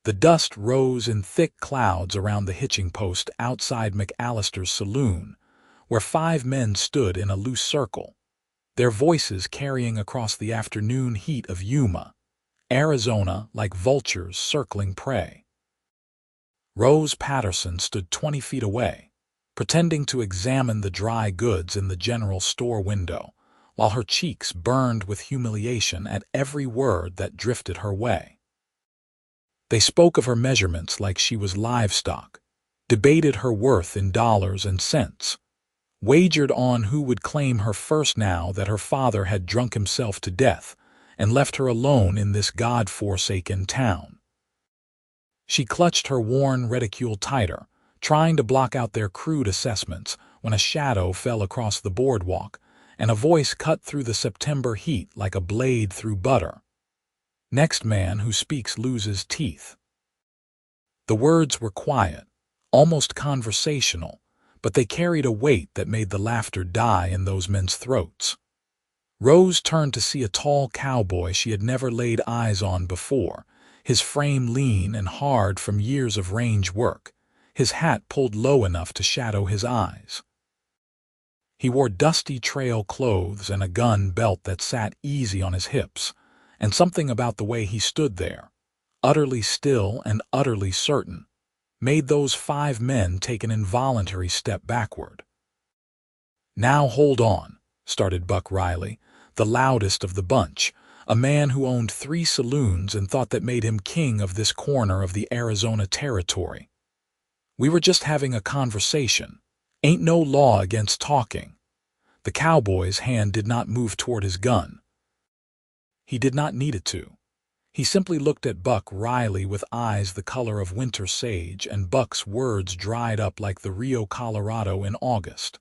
The dust rose in thick clouds around the hitching post outside McAllister's saloon, where 5 men stood in a loose circle, their voices carrying across the afternoon heat of Yuma, Arizona, like vultures circling prey. Rose Patterson stood 20 feet away, pretending to examine the dry goods in the general store window, while her cheeks burned with humiliation at every word that drifted her way. They spoke of her measurements like she was livestock, debated her worth in dollars and cents, wagered on who would claim her first now that her father had drunk himself to death and left her alone in this God-forsaken town. She clutched her worn reticule tighter, trying to block out their crude assessments, when a shadow fell across the boardwalk and a voice cut through the September heat like a blade through butter. "Next man who speaks loses teeth." The words were quiet, almost conversational, but they carried a weight that made the laughter die in those men's throats. Rose turned to see a tall cowboy she had never laid eyes on before, his frame lean and hard from years of range work, his hat pulled low enough to shadow his eyes. He wore dusty trail clothes and a gun belt that sat easy on his hips, and something about the way he stood there, utterly still and utterly certain, made those 5 men take an involuntary step backward. "Now hold on," started Buck Riley, the loudest of the bunch, a man who owned 3 saloons and thought that made him king of this corner of the Arizona territory. "We were just having a conversation. Ain't no law against talking." The cowboy's hand did not move toward his gun. He did not need it to. He simply looked at Buck Riley with eyes the color of winter sage, and Buck's words dried up like the Rio Colorado in August.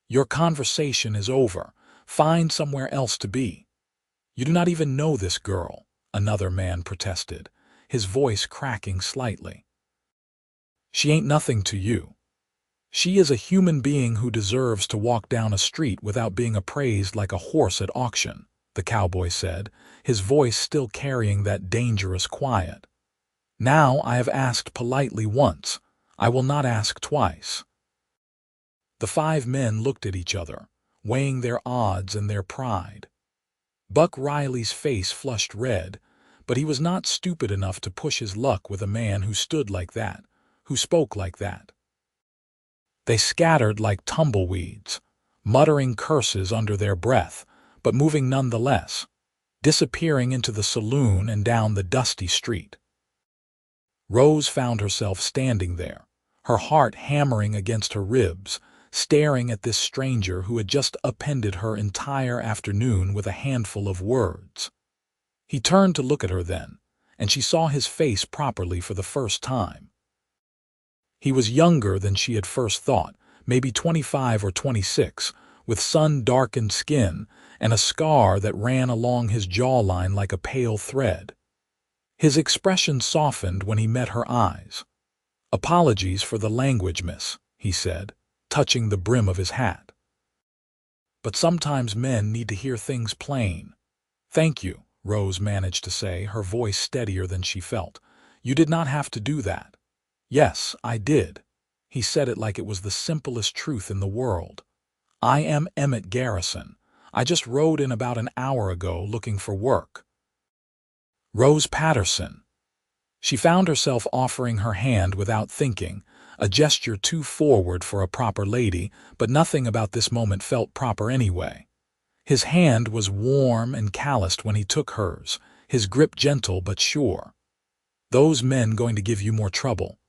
"Your conversation is over. Find somewhere else to be." "You do not even know this girl," another man protested, his voice cracking slightly. "She ain't nothing to you. She is a human being who deserves to walk down a street without being appraised like a horse at auction," the cowboy said, his voice still carrying that dangerous quiet. "Now I have asked politely once. I will not ask twice." The 5 men looked at each other, weighing their odds and their pride. Buck Riley's face flushed red, but he was not stupid enough to push his luck with a man who stood like that, who spoke like that. They scattered like tumbleweeds, muttering curses under their breath, but moving nonetheless, disappearing into the saloon and down the dusty street. Rose found herself standing there, her heart hammering against her ribs, staring at this stranger who had just upended her entire afternoon with a handful of words. He turned to look at her then, and she saw his face properly for the first time. He was younger than she had first thought, maybe 25 or 26, with sun-darkened skin and a scar that ran along his jawline like a pale thread. His expression softened when he met her eyes. "Apologies for the language, miss," he said, touching the brim of his hat. "But sometimes men need to hear things plain." "Thank you," Rose managed to say, her voice steadier than she felt. "You did not have to do that." "Yes, I did." He said it like it was the simplest truth in the world. "I am Emmett Garrison. I just rode in about an hour ago looking for work." "Rose Patterson." She found herself offering her hand without thinking, a gesture too forward for a proper lady, but nothing about this moment felt proper anyway. His hand was warm and calloused when he took hers, his grip gentle but sure. "Those men going to give you more trouble?"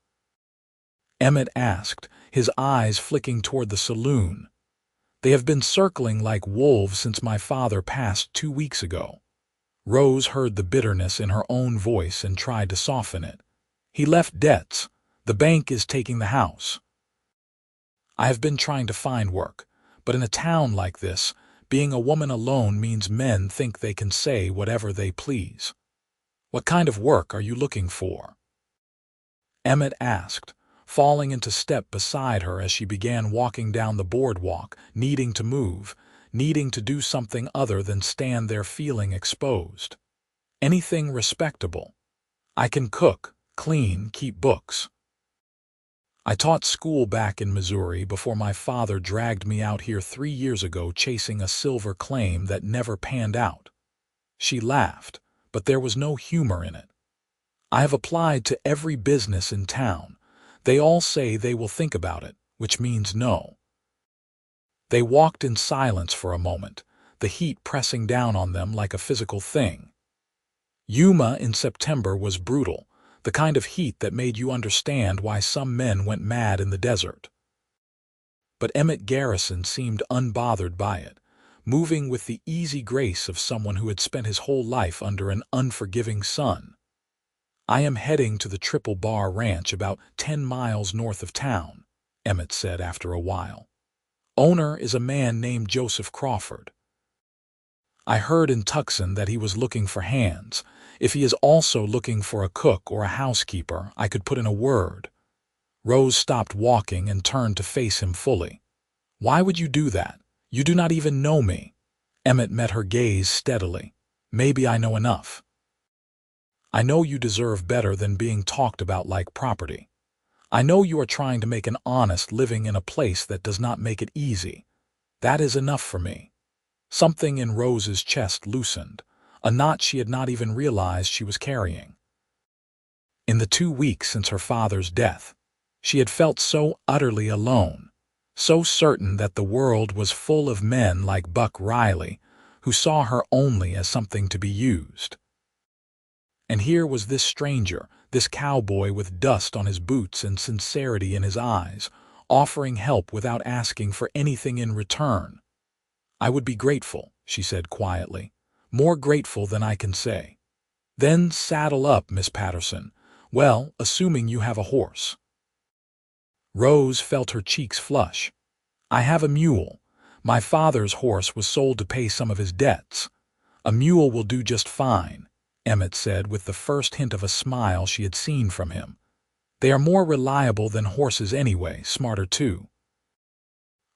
Emmett asked, his eyes flicking toward the saloon. "They have been circling like wolves since my father passed 2 weeks ago." Rose heard the bitterness in her own voice and tried to soften it. "He left debts. The bank is taking the house." "I have been trying to find work, but in a town like this, being a woman alone means men think they can say whatever they please." "What kind of work are you looking for?" Emmett asked, falling into step beside her as she began walking down the boardwalk, needing to move, needing to do something other than stand there feeling exposed. "Anything respectable. I can cook, clean, keep books. I taught school back in Missouri before my father dragged me out here 3 years ago chasing a silver claim that never panned out. She laughed, but there was no humor in it. I have applied to every business in town. They all say they will think about it, which means no. They walked in silence for a moment, the heat pressing down on them like a physical thing. Yuma in September was brutal, the kind of heat that made you understand why some men went mad in the desert. But Emmett Garrison seemed unbothered by it, moving with the easy grace of someone who had spent his whole life under an unforgiving sun. I am heading to the Triple Bar Ranch about 10 miles north of town, Emmett said after a while. Owner is a man named Joseph Crawford. I heard in Tucson that he was looking for hands. If he is also looking for a cook or a housekeeper, I could put in a word. Rose stopped walking and turned to face him fully. Why would you do that? You do not even know me. Emmett met her gaze steadily. Maybe I know enough. I know you deserve better than being talked about like property. I know you are trying to make an honest living in a place that does not make it easy. That is enough for me. Something in Rose's chest loosened, a knot she had not even realized she was carrying. In the 2 weeks since her father's death, she had felt so utterly alone, so certain that the world was full of men like Buck Riley, who saw her only as something to be used. And here was this stranger, this cowboy with dust on his boots and sincerity in his eyes, offering help without asking for anything in return. I would be grateful, she said quietly, more grateful than I can say. Then saddle up, Miss Patterson. Well, assuming you have a horse. Rose felt her cheeks flush. I have a mule. My father's horse was sold to pay some of his debts. A mule will do just fine, Emmett said with the first hint of a smile she had seen from him. They are more reliable than horses anyway, smarter too.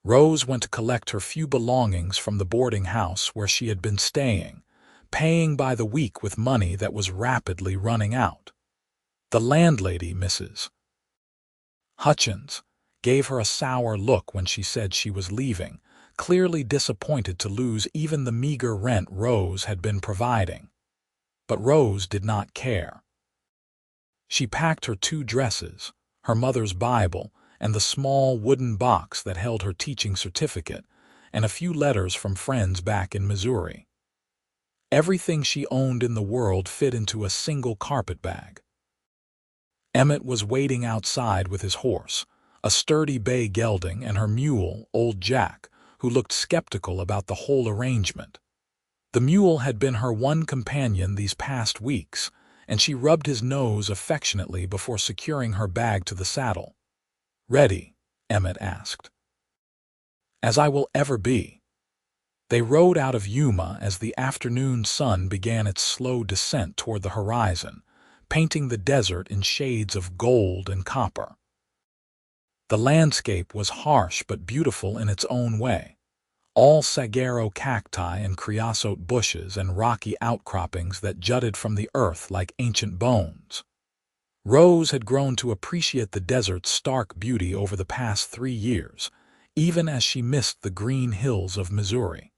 Rose went to collect her few belongings from the boarding house where she had been staying, paying by the week with money that was rapidly running out. The landlady, Mrs. Hutchins, gave her a sour look when she said she was leaving, clearly disappointed to lose even the meager rent Rose had been providing. But Rose did not care. She packed her 2 dresses, her mother's Bible, and the small wooden box that held her teaching certificate, and a few letters from friends back in Missouri. Everything she owned in the world fit into a single carpet bag. Emmett was waiting outside with his horse, a sturdy bay gelding, and her mule, old Jack, who looked skeptical about the whole arrangement. The mule had been her one companion these past weeks, and she rubbed his nose affectionately before securing her bag to the saddle. Ready? Emmett asked. As I will ever be. They rode out of Yuma as the afternoon sun began its slow descent toward the horizon, painting the desert in shades of gold and copper. The landscape was harsh but beautiful in its own way, all saguaro cacti and creosote bushes and rocky outcroppings that jutted from the earth like ancient bones. Rose had grown to appreciate the desert's stark beauty over the past 3 years, even as she missed the green hills of Missouri.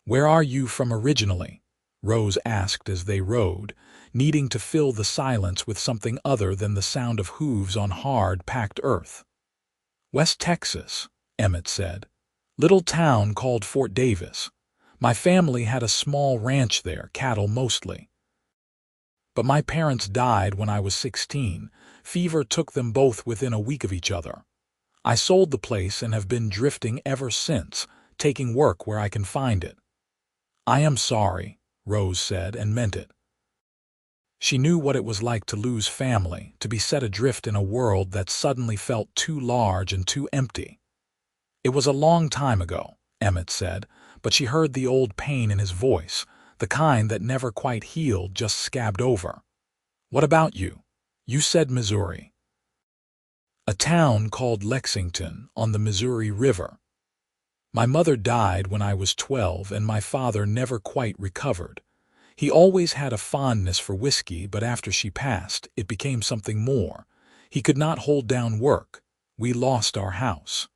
Where are you from originally? Rose asked as they rode, needing to fill the silence with something other than the sound of hooves on hard, packed earth. West Texas, Emmett said. Little town called Fort Davis. My family had a small ranch there, cattle mostly. But my parents died when I was 16. Fever took them both within a week of each other. I sold the place and have been drifting ever since, taking work where I can find it. I am sorry, Rose said, and meant it. She knew what it was like to lose family, to be set adrift in a world that suddenly felt too large and too empty. It was a long time ago, Emmett said, but she heard the old pain in his voice, the kind that never quite healed, just scabbed over. What about you? You said Missouri. A town called Lexington on the Missouri River. My mother died when I was 12 and my father never quite recovered. He always had a fondness for whiskey, but after she passed, it became something more. He could not hold down work. We lost our house.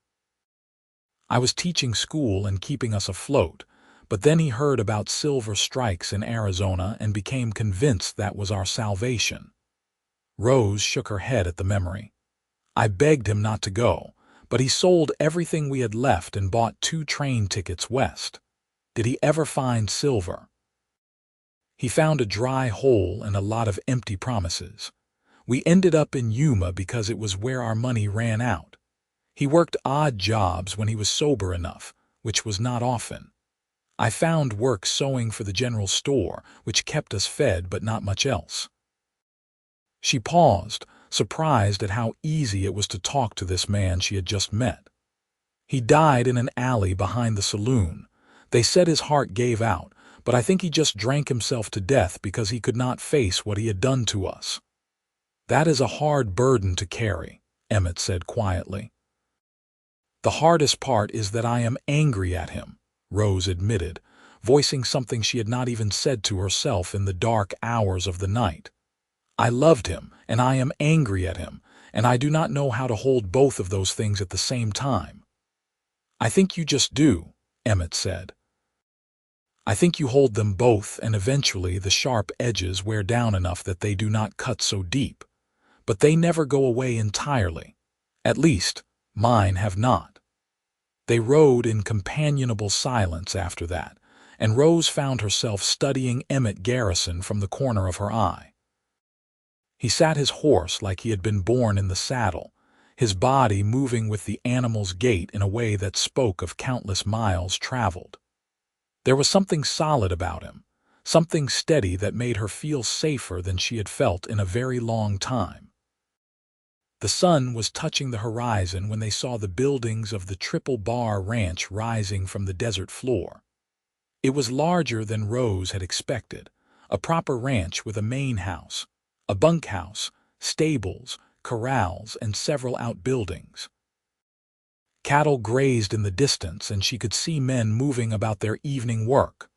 I was teaching school and keeping us afloat, but then he heard about silver strikes in Arizona and became convinced that was our salvation. Rose shook her head at the memory. I begged him not to go, but he sold everything we had left and bought 2 train tickets west. Did he ever find silver? He found a dry hole and a lot of empty promises. We ended up in Yuma because it was where our money ran out. He worked odd jobs when he was sober enough, which was not often. I found work sewing for the general store, which kept us fed but not much else. She paused, surprised at how easy it was to talk to this man she had just met. He died in an alley behind the saloon. They said his heart gave out, but I think he just drank himself to death because he could not face what he had done to us. That is a hard burden to carry, Emmett said quietly. The hardest part is that I am angry at him, Rose admitted, voicing something she had not even said to herself in the dark hours of the night. I loved him, and I am angry at him, and I do not know how to hold both of those things at the same time. I think you just do, Emmett said. I think you hold them both, and eventually the sharp edges wear down enough that they do not cut so deep. But they never go away entirely. At least, mine have not. They rode in companionable silence after that, and Rose found herself studying Emmett Garrison from the corner of her eye. He sat his horse like he had been born in the saddle, his body moving with the animal's gait in a way that spoke of countless miles traveled. There was something solid about him, something steady that made her feel safer than she had felt in a very long time. The sun was touching the horizon when they saw the buildings of the Triple Bar Ranch rising from the desert floor. It was larger than Rose had expected, a proper ranch with a main house, a bunkhouse, stables, corrals, and several outbuildings. Cattle grazed in the distance, and she could see men moving about their evening work.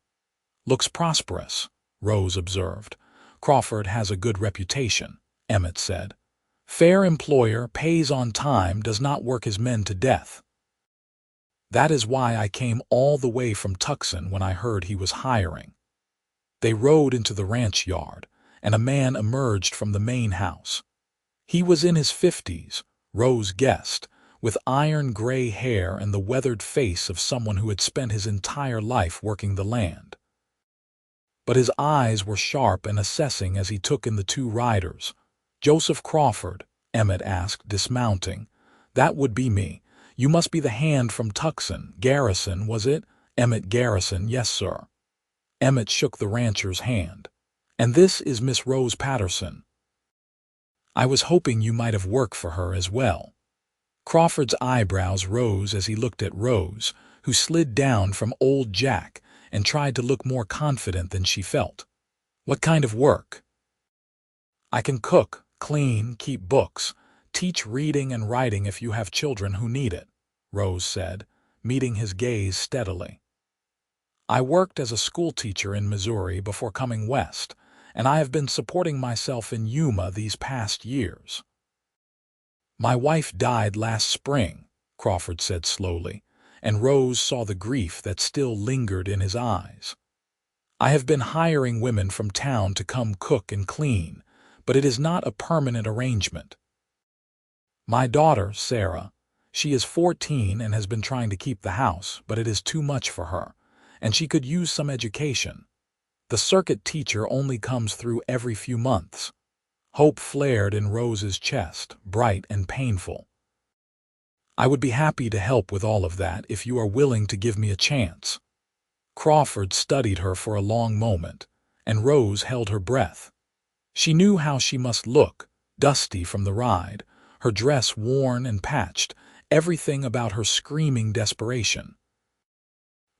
Looks prosperous, Rose observed. Crawford has a good reputation, Emmett said. Fair employer, pays on time, does not work his men to death. That is why I came all the way from Tucson when I heard he was hiring. They rode into the ranch yard, and a man emerged from the main house. He was in his 50s, Rose guessed, with iron-gray hair and the weathered face of someone who had spent his entire life working the land. But his eyes were sharp and assessing as he took in the 2 riders. Joseph Crawford, Emmett asked, dismounting. That would be me. You must be the hand from Tucson. Garrison, was it? Emmett Garrison, yes, sir. Emmett shook the rancher's hand. And this is Miss Rose Patterson. I was hoping you might have worked for her as well. Crawford's eyebrows rose as he looked at Rose, who slid down from old Jack and tried to look more confident than she felt. What kind of work? I can cook, clean, keep books, teach reading and writing if you have children who need it, Rose said, meeting his gaze steadily. I worked as a schoolteacher in Missouri before coming west, and I have been supporting myself in Yuma these past years. My wife died last spring, Crawford said slowly, and Rose saw the grief that still lingered in his eyes. I have been hiring women from town to come cook and clean, but it is not a permanent arrangement. My daughter, Sarah, she is 14 and has been trying to keep the house, but it is too much for her, and she could use some education. The circuit teacher only comes through every few months. Hope flared in Rose's chest, bright and painful. I would be happy to help with all of that if you are willing to give me a chance. Crawford studied her for a long moment, and Rose held her breath. She knew how she must look, dusty from the ride, her dress worn and patched, everything about her screaming desperation.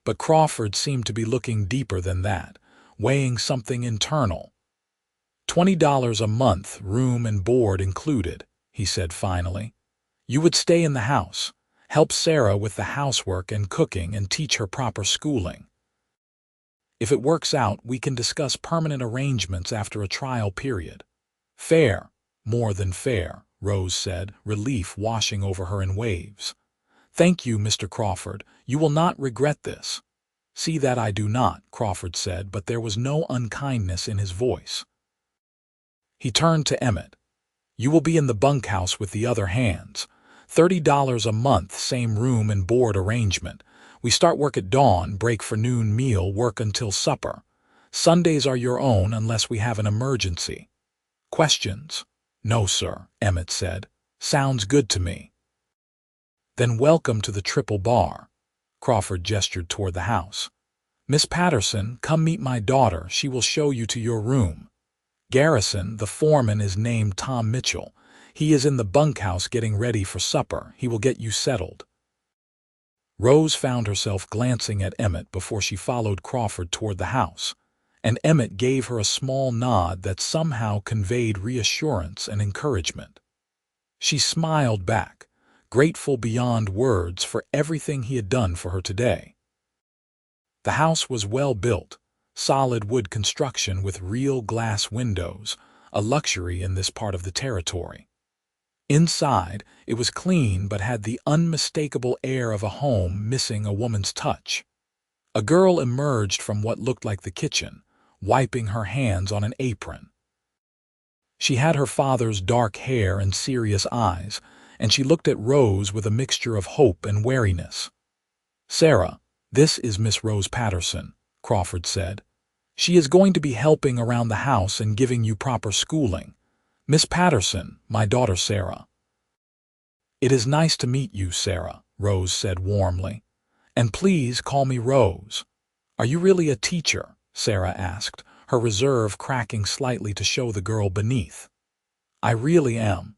But Crawford seemed to be looking deeper than that, weighing something internal. $20 a month, room and board included, he said finally. You would stay in the house, help Sarah with the housework and cooking, and teach her proper schooling. If it works out, we can discuss permanent arrangements after a trial period. Fair, more than fair, Rose said, relief washing over her in waves. Thank you, Mr. Crawford. You will not regret this. See that I do not, Crawford said, but there was no unkindness in his voice. He turned to Emmett. You will be in the bunkhouse with the other hands. $30 a month, same room and board arrangement. We start work at dawn, break for noon meal, work until supper. Sundays are your own unless we have an emergency. Questions? No, sir, Emmett said. Sounds good to me. Then welcome to the Triple Bar. Crawford gestured toward the house. Miss Patterson, come meet my daughter. She will show you to your room. Garrison, the foreman, is named Tom Mitchell. He is in the bunkhouse getting ready for supper. He will get you settled. Rose found herself glancing at Emmett before she followed Crawford toward the house, and Emmett gave her a small nod that somehow conveyed reassurance and encouragement. She smiled back, grateful beyond words for everything he had done for her today. The house was well built, solid wood construction with real glass windows, a luxury in this part of the territory. Inside, it was clean but had the unmistakable air of a home missing a woman's touch. A girl emerged from what looked like the kitchen, wiping her hands on an apron. She had her father's dark hair and serious eyes, and she looked at Rose with a mixture of hope and wariness. Sarah, this is Miss Rose Patterson, Crawford said. She is going to be helping around the house and giving you proper schooling. Miss Patterson, my daughter Sarah. It is nice to meet you, Sarah, Rose said warmly. And please call me Rose. Are you really a teacher? Sarah asked, her reserve cracking slightly to show the girl beneath. I really am.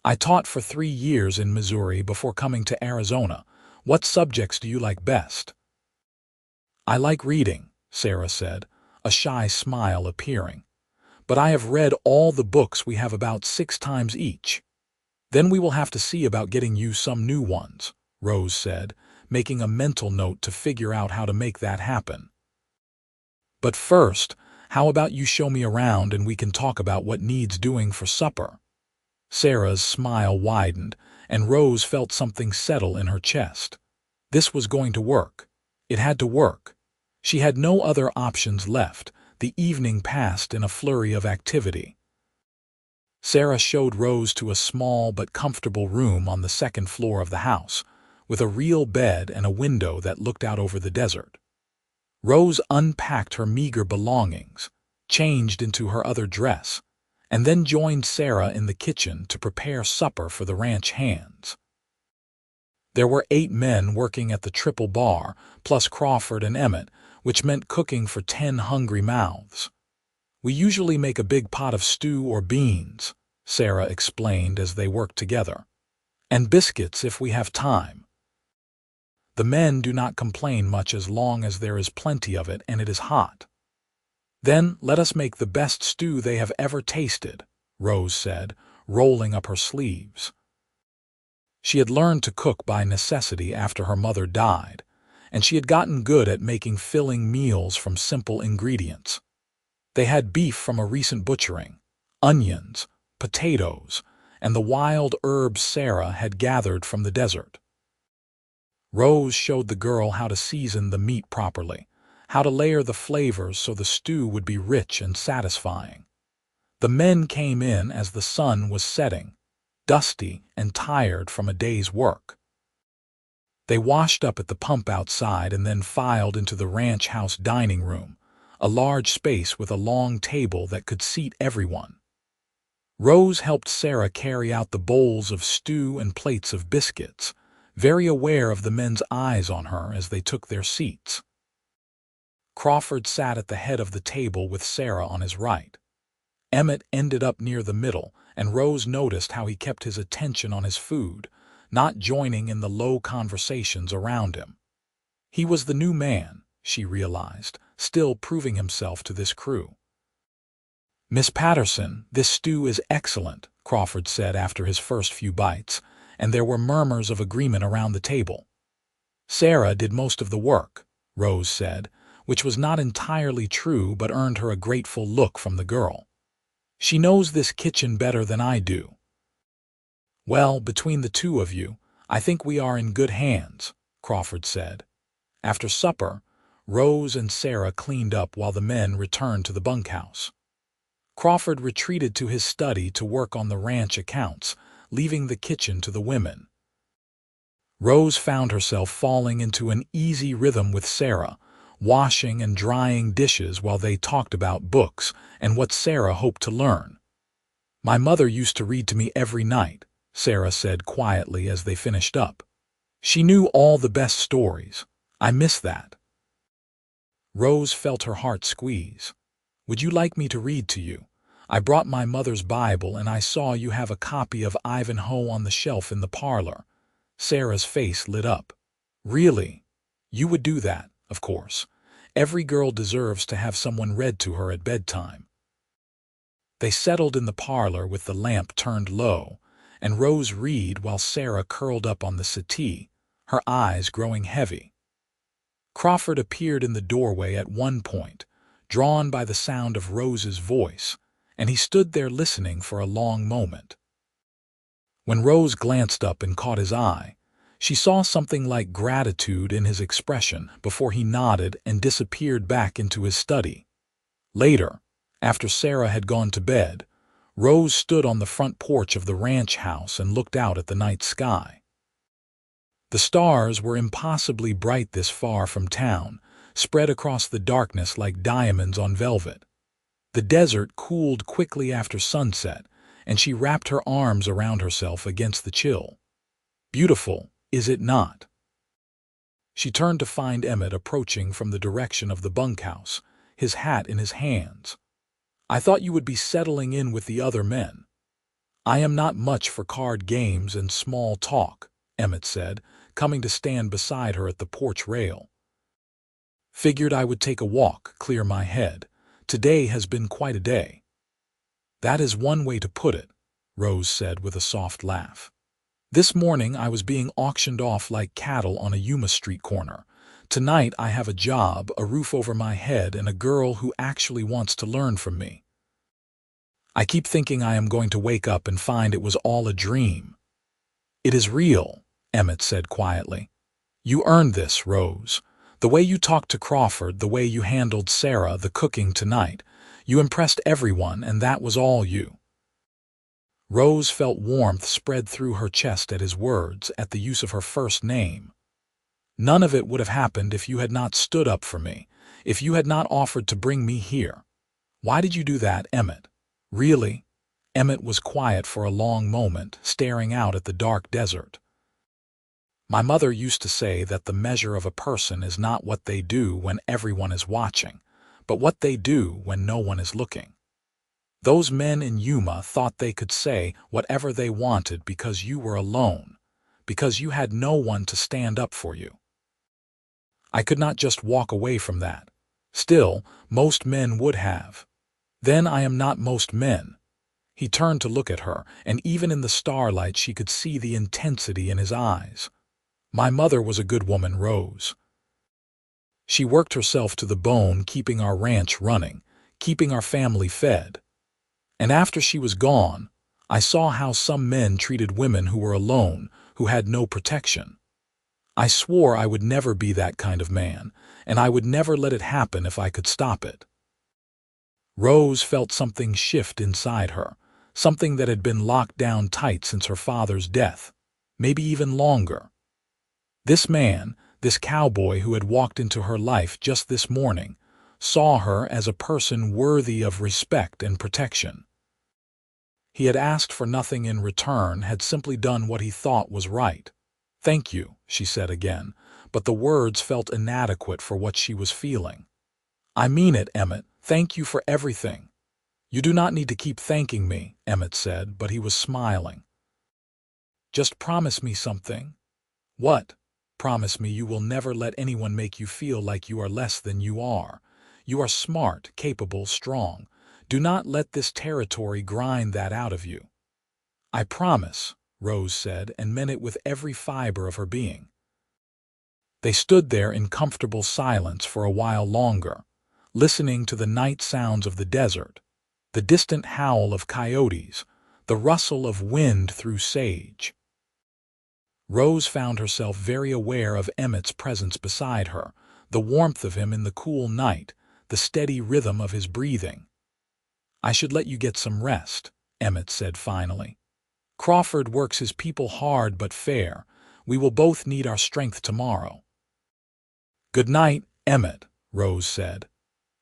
I taught for 3 years in Missouri before coming to Arizona. What subjects do you like best? I like reading, Sarah said, a shy smile appearing. But I have read all the books we have about 6 times each. Then we will have to see about getting you some new ones, Rose said, making a mental note to figure out how to make that happen. But first, how about you show me around and we can talk about what needs doing for supper? Sarah's smile widened, and Rose felt something settle in her chest. This was going to work. It had to work. She had no other options left. The evening passed in a flurry of activity. Sarah showed Rose to a small but comfortable room on the 2nd floor of the house, with a real bed and a window that looked out over the desert. Rose unpacked her meager belongings, changed into her other dress, and then joined Sarah in the kitchen to prepare supper for the ranch hands. There were 8 men working at the Triple Bar, plus Crawford and Emmett, which meant cooking for 10 hungry mouths. We usually make a big pot of stew or beans, Sarah explained as they worked together, and biscuits if we have time. The men do not complain much as long as there is plenty of it and it is hot. Then let us make the best stew they have ever tasted, Rose said, rolling up her sleeves. She had learned to cook by necessity after her mother died, and she had gotten good at making filling meals from simple ingredients. They had beef from a recent butchering, onions, potatoes, and the wild herbs Sarah had gathered from the desert. Rose showed the girl how to season the meat properly, how to layer the flavors so the stew would be rich and satisfying. The men came in as the sun was setting, dusty and tired from a day's work. They washed up at the pump outside and then filed into the ranch house dining room, a large space with a long table that could seat everyone. Rose helped Sarah carry out the bowls of stew and plates of biscuits, very aware of the men's eyes on her as they took their seats. Crawford sat at the head of the table with Sarah on his right. Emmett ended up near the middle, and Rose noticed how he kept his attention on his food, not joining in the low conversations around him. He was the new man, she realized, still proving himself to this crew. Miss Patterson, this stew is excellent, Crawford said after his first few bites, and there were murmurs of agreement around the table. Sarah did most of the work, Rose said. which was not entirely true but earned her a grateful look from the girl. "She knows this kitchen better than I do." "Well, between the two of you, I think we are in good hands," Crawford said. After supper, Rose and Sarah cleaned up while the men returned to the bunkhouse. Crawford retreated to his study to work on the ranch accounts, leaving the kitchen to the women. Rose found herself falling into an easy rhythm with Sarah, washing and drying dishes while they talked about books and what Sarah hoped to learn. "My mother used to read to me every night," Sarah said quietly as they finished up. "She knew all the best stories. I miss that." Rose felt her heart squeeze. "Would you like me to read to you? I brought my mother's Bible and I saw you have a copy of Ivanhoe on the shelf in the parlor." Sarah's face lit up. "Really? You would do that, of course. Every girl deserves to have someone read to her at bedtime." They settled in the parlor with the lamp turned low, and Rose read while Sarah curled up on the settee, her eyes growing heavy. Crawford appeared in the doorway at one point, drawn by the sound of Rose's voice, and he stood there listening for a long moment. When Rose glanced up and caught his eye, she saw something like gratitude in his expression before he nodded and disappeared back into his study. Later, after Sarah had gone to bed, Rose stood on the front porch of the ranch house and looked out at the night sky. The stars were impossibly bright this far from town, spread across the darkness like diamonds on velvet. The desert cooled quickly after sunset, and she wrapped her arms around herself against the chill. "Beautiful, is it not?" She turned to find Emmett approaching from the direction of the bunkhouse, his hat in his hands. "I thought you would be settling in with the other men." "I am not much for card games and small talk," Emmett said, coming to stand beside her at the porch rail. "Figured I would take a walk, clear my head. Today has been quite a day." "That is one way to put it," Rose said with a soft laugh. "This morning I was being auctioned off like cattle on a Yuma street corner. Tonight I have a job, a roof over my head, and a girl who actually wants to learn from me. I keep thinking I am going to wake up and find it was all a dream." "It is real," Emmett said quietly. "You earned this, Rose. The way you talked to Crawford, the way you handled Sarah, the cooking tonight, you impressed everyone, and that was all you." Rose felt warmth spread through her chest at his words, at the use of her first name. "None of it would have happened if you had not stood up for me, if you had not offered to bring me here. Why did you do that, Emmett? Really?" Emmett was quiet for a long moment, staring out at the dark desert. "My mother used to say that the measure of a person is not what they do when everyone is watching, but what they do when no one is looking. Those men in Yuma thought they could say whatever they wanted because you were alone, because you had no one to stand up for you. I could not just walk away from that. Still, most men would have. Then I am not most men." He turned to look at her, and even in the starlight she could see the intensity in his eyes. "My mother was a good woman, Rose. She worked herself to the bone, keeping our ranch running, keeping our family fed. And after she was gone, I saw how some men treated women who were alone, who had no protection. I swore I would never be that kind of man, and I would never let it happen if I could stop it." Rose felt something shift inside her, something that had been locked down tight since her father's death, maybe even longer. This man, this cowboy who had walked into her life just this morning, saw her as a person worthy of respect and protection. He had asked for nothing in return, had simply done what he thought was right. "Thank you," she said again, but the words felt inadequate for what she was feeling. "I mean it, Emmett. Thank you for everything." "You do not need to keep thanking me," Emmett said, but he was smiling. "Just promise me something." "What?" "Promise me you will never let anyone make you feel like you are less than you are. You are smart, capable, strong. Do not let this territory grind that out of you." "I promise," Rose said, and meant it with every fiber of her being. They stood there in comfortable silence for a while longer, listening to the night sounds of the desert, the distant howl of coyotes, the rustle of wind through sage. Rose found herself very aware of Emmett's presence beside her, the warmth of him in the cool night, the steady rhythm of his breathing. "I should let you get some rest," Emmett said finally. "Crawford works his people hard but fair. We will both need our strength tomorrow." "Good night, Emmett," Rose said.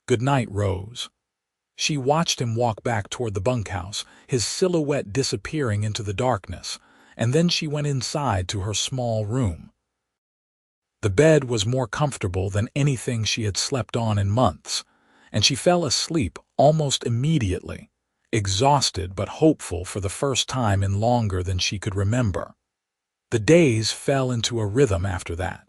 "Good night, Rose." She watched him walk back toward the bunkhouse, his silhouette disappearing into the darkness, and then she went inside to her small room. The bed was more comfortable than anything she had slept on in months, and she fell asleep almost immediately, exhausted but hopeful for the first time in longer than she could remember. The days fell into a rhythm after that.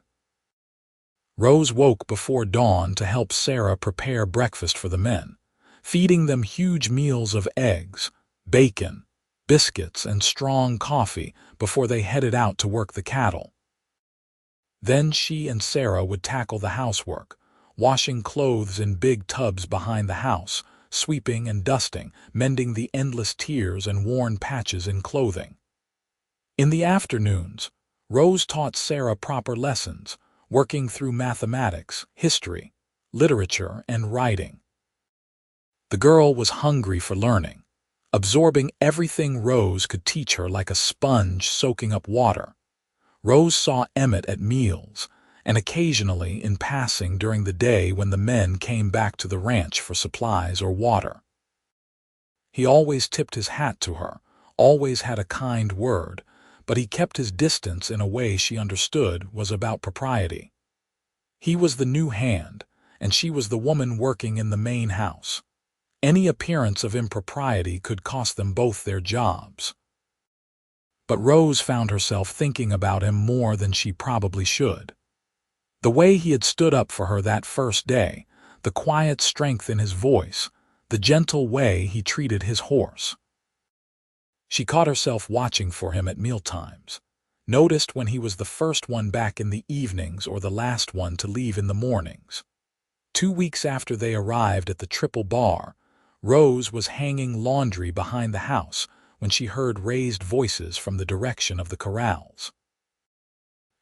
Rose woke before dawn to help Sarah prepare breakfast for the men, feeding them huge meals of eggs, bacon, biscuits, and strong coffee before they headed out to work the cattle. Then she and Sarah would tackle the housework, washing clothes in big tubs behind the house, sweeping and dusting, mending the endless tears and worn patches in clothing. In the afternoons, Rose taught Sarah proper lessons, working through mathematics, history, literature, and writing. The girl was hungry for learning, absorbing everything Rose could teach her like a sponge soaking up water. Rose saw Emmett at meals, and occasionally in passing during the day when the men came back to the ranch for supplies or water. He always tipped his hat to her, always had a kind word, but he kept his distance in a way she understood was about propriety. He was the new hand, and she was the woman working in the main house. Any appearance of impropriety could cost them both their jobs. But Rose found herself thinking about him more than she probably should. The way he had stood up for her that first day, the quiet strength in his voice, the gentle way he treated his horse. She caught herself watching for him at mealtimes, noticed when he was the first one back in the evenings or the last one to leave in the mornings. 2 weeks after they arrived at the Triple Bar, Rose was hanging laundry behind the house when she heard raised voices from the direction of the corrals.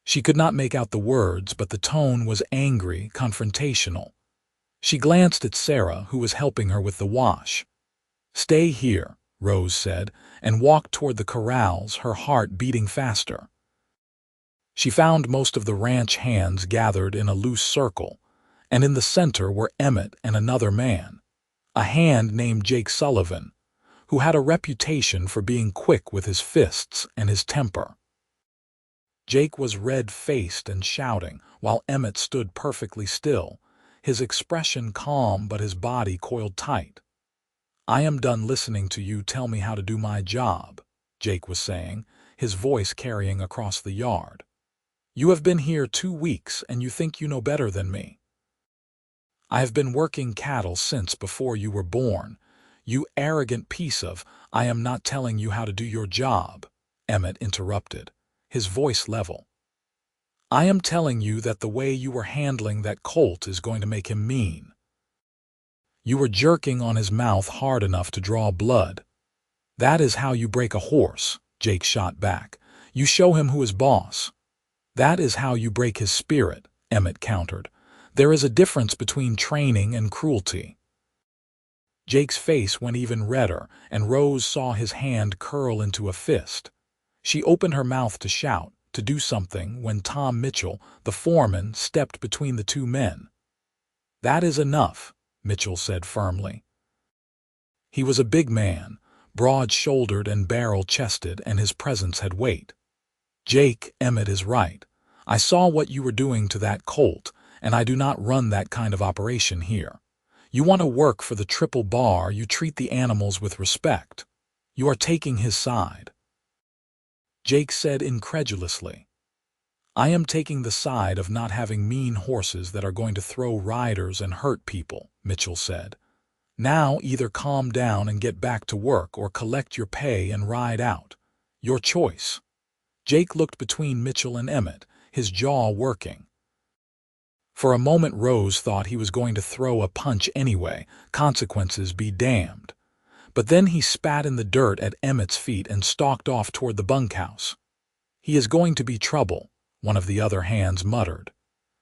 She could not make out the words, but the tone was angry, confrontational. She glanced at Sarah, who was helping her with the wash. "Stay here," Rose said, and walked toward the corrals, her heart beating faster. She found most of the ranch hands gathered in a loose circle, and in the center were Emmett and another man, a hand named Jake Sullivan, who had a reputation for being quick with his fists and his temper. Jake was red-faced and shouting, while Emmett stood perfectly still, his expression calm but his body coiled tight. "I am done listening to you tell me how to do my job," Jake was saying, his voice carrying across the yard. "You have been here 2 weeks and you think you know better than me. I have been working cattle since before you were born. You arrogant piece of, I am not telling you how to do your job," Emmett interrupted, his voice level. "I am telling you that the way you were handling that colt is going to make him mean. You were jerking on his mouth hard enough to draw blood. That is how you break a horse," Jake shot back. "You show him who is boss." "That is how you break his spirit," Emmett countered. "There is a difference between training and cruelty." Jake's face went even redder, and Rose saw his hand curl into a fist. She opened her mouth to shout, to do something, when Tom Mitchell, the foreman, stepped between the two men. "That is enough," Mitchell said firmly. He was a big man, broad-shouldered and barrel-chested, and his presence had weight. "Jake, Emmett is right. I saw what you were doing to that colt, and I do not run that kind of operation here. You want to work for the Triple Bar, you treat the animals with respect. You are taking his side." Jake said incredulously. "I am taking the side of not having mean horses that are going to throw riders and hurt people," Mitchell said. "Now either calm down and get back to work or collect your pay and ride out. Your choice." Jake looked between Mitchell and Emmett, his jaw working. For a moment Rose thought he was going to throw a punch anyway, consequences be damned. But then he spat in the dirt at Emmett's feet and stalked off toward the bunkhouse. "He is going to be trouble," one of the other hands muttered.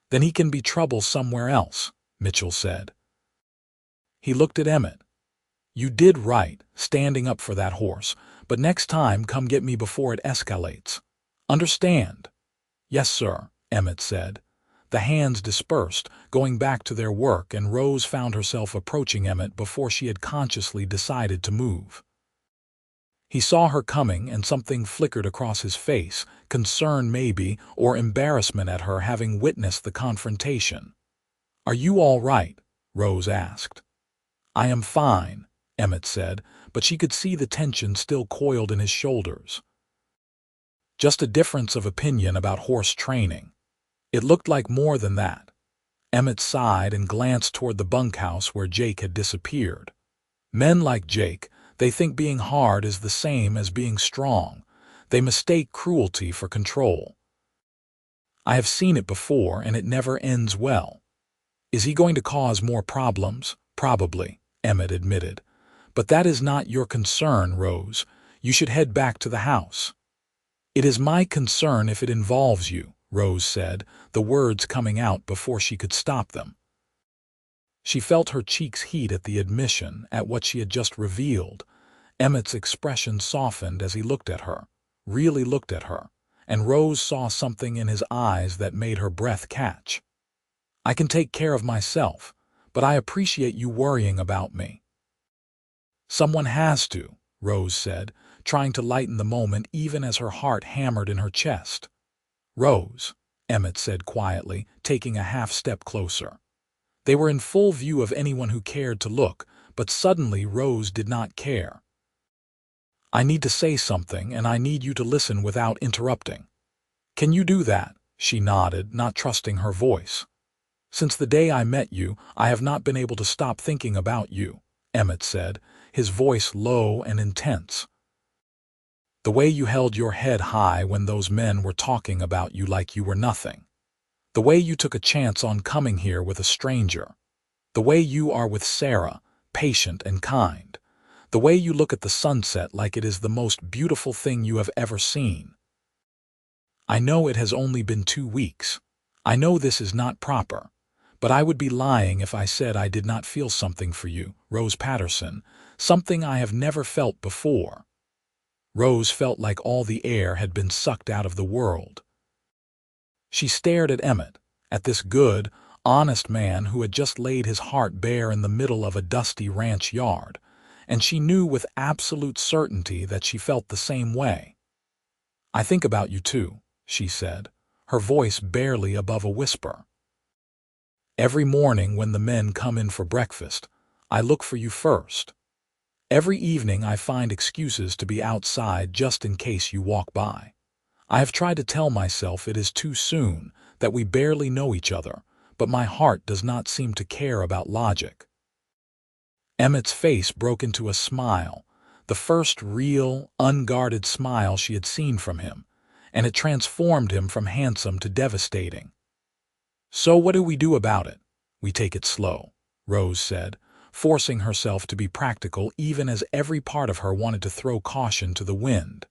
"Then he can be trouble somewhere else," Mitchell said. He looked at Emmett. "You did right, standing up for that horse, but next time come get me before it escalates. Understand?" "Yes, sir," Emmett said. The hands dispersed, going back to their work, and Rose found herself approaching Emmett before she had consciously decided to move. He saw her coming, and something flickered across his face, concern maybe, or embarrassment at her having witnessed the confrontation. "Are you all right?" Rose asked. "I am fine," Emmett said, but she could see the tension still coiled in his shoulders. "Just a difference of opinion about horse training." It looked like more than that. Emmett sighed and glanced toward the bunkhouse where Jake had disappeared. Men like Jake, they think being hard is the same as being strong. They mistake cruelty for control. "I have seen it before, and it never ends well." "Is he going to cause more problems?" "Probably," Emmett admitted. "But that is not your concern, Rose. You should head back to the house." "It is my concern if it involves you," Rose said, the words coming out before she could stop them. She felt her cheeks heat at the admission, at what she had just revealed. Emmett's expression softened as he looked at her, really looked at her, and Rose saw something in his eyes that made her breath catch. "I can take care of myself, but I appreciate you worrying about me." "Someone has to," Rose said, trying to lighten the moment even as her heart hammered in her chest. "Rose," Emmett said quietly, taking a half-step closer. They were in full view of anyone who cared to look, but suddenly Rose did not care. "I need to say something, and I need you to listen without interrupting." "Can you do that?" She nodded, not trusting her voice. "Since the day I met you, I have not been able to stop thinking about you," Emmett said, his voice low and intense. "The way you held your head high when those men were talking about you like you were nothing. The way you took a chance on coming here with a stranger. The way you are with Sarah, patient and kind. The way you look at the sunset like it is the most beautiful thing you have ever seen. I know it has only been 2 weeks. I know this is not proper. But I would be lying if I said I did not feel something for you, Rose Patterson, something I have never felt before." Rose felt like all the air had been sucked out of the world. She stared at Emmett, at this good, honest man who had just laid his heart bare in the middle of a dusty ranch yard, and she knew with absolute certainty that she felt the same way. "I think about you too," she said, her voice barely above a whisper. "Every morning when the men come in for breakfast, I look for you first. Every evening I find excuses to be outside just in case you walk by. I have tried to tell myself it is too soon, that we barely know each other, but my heart does not seem to care about logic." Emmett's face broke into a smile, the first real, unguarded smile she had seen from him, and it transformed him from handsome to devastating. "So what do we do about it?" "We take it slow," Rose said, forcing herself to be practical even as every part of her wanted to throw caution to the wind.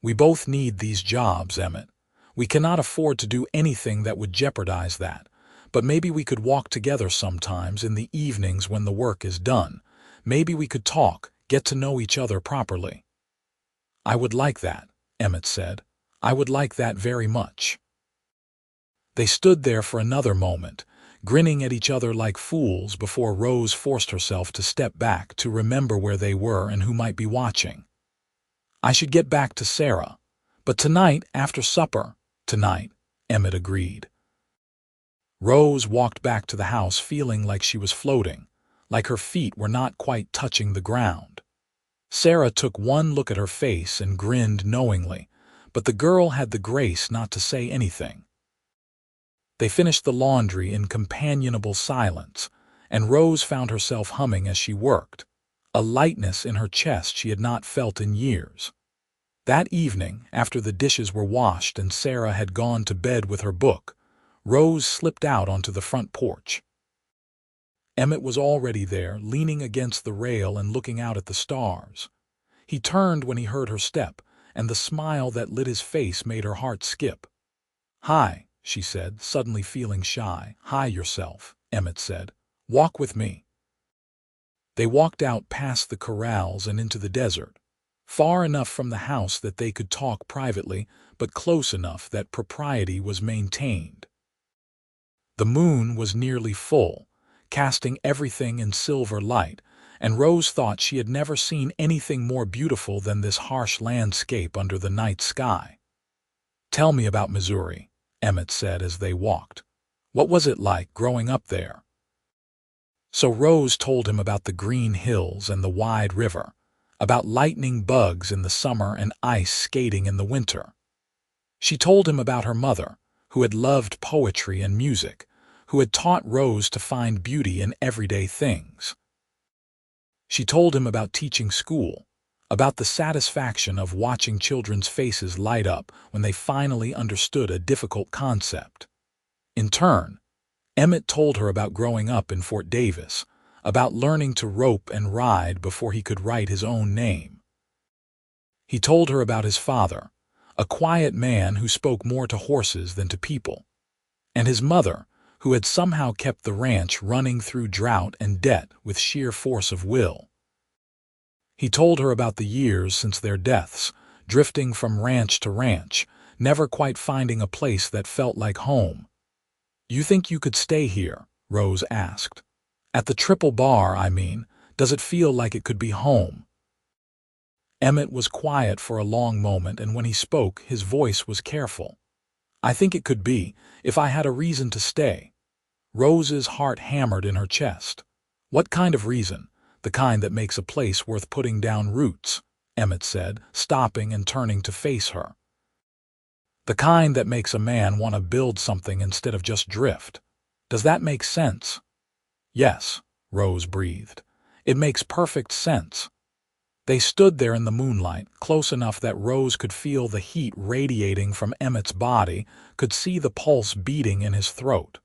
"We both need these jobs, Emmett. We cannot afford to do anything that would jeopardize that, but maybe we could walk together sometimes in the evenings when the work is done. Maybe we could talk, get to know each other properly." "I would like that," Emmett said. "I would like that very much." They stood there for another moment, grinning at each other like fools before Rose forced herself to step back to remember where they were and who might be watching. "I should get back to Sarah. But tonight, after supper—" "Tonight," Emmett agreed. Rose walked back to the house feeling like she was floating, like her feet were not quite touching the ground. Sarah took one look at her face and grinned knowingly, but the girl had the grace not to say anything. They finished the laundry in companionable silence, and Rose found herself humming as she worked, a lightness in her chest she had not felt in years. That evening, after the dishes were washed and Sarah had gone to bed with her book, Rose slipped out onto the front porch. Emmett was already there, leaning against the rail and looking out at the stars. He turned when he heard her step, and the smile that lit his face made her heart skip. "Hi," she said, suddenly feeling shy. "Hi yourself," Emmett said. "Walk with me." They walked out past the corrals and into the desert, far enough from the house that they could talk privately, but close enough that propriety was maintained. The moon was nearly full, casting everything in silver light, and Rose thought she had never seen anything more beautiful than this harsh landscape under the night sky. "Tell me about Missouri," Emmett said as they walked. "What was it like growing up there?" So Rose told him about the green hills and the wide river, about lightning bugs in the summer and ice skating in the winter. She told him about her mother, who had loved poetry and music, who had taught Rose to find beauty in everyday things. She told him about teaching school, about the satisfaction of watching children's faces light up when they finally understood a difficult concept. In turn, Emmett told her about growing up in Fort Davis, about learning to rope and ride before he could write his own name. He told her about his father, a quiet man who spoke more to horses than to people, and his mother, who had somehow kept the ranch running through drought and debt with sheer force of will. He told her about the years since their deaths, drifting from ranch to ranch, never quite finding a place that felt like home. "You think you could stay here?" Rose asked. "At the Triple Bar, I mean. Does it feel like it could be home?" Emmett was quiet for a long moment, and when he spoke, his voice was careful. "I think it could be, if I had a reason to stay." Rose's heart hammered in her chest. "What kind of reason? The kind that makes a place worth putting down roots," Emmett said, stopping and turning to face her. "The kind that makes a man want to build something instead of just drift. Does that make sense?" "Yes," Rose breathed. "It makes perfect sense." They stood there in the moonlight, close enough that Rose could feel the heat radiating from Emmett's body, could see the pulse beating in his throat.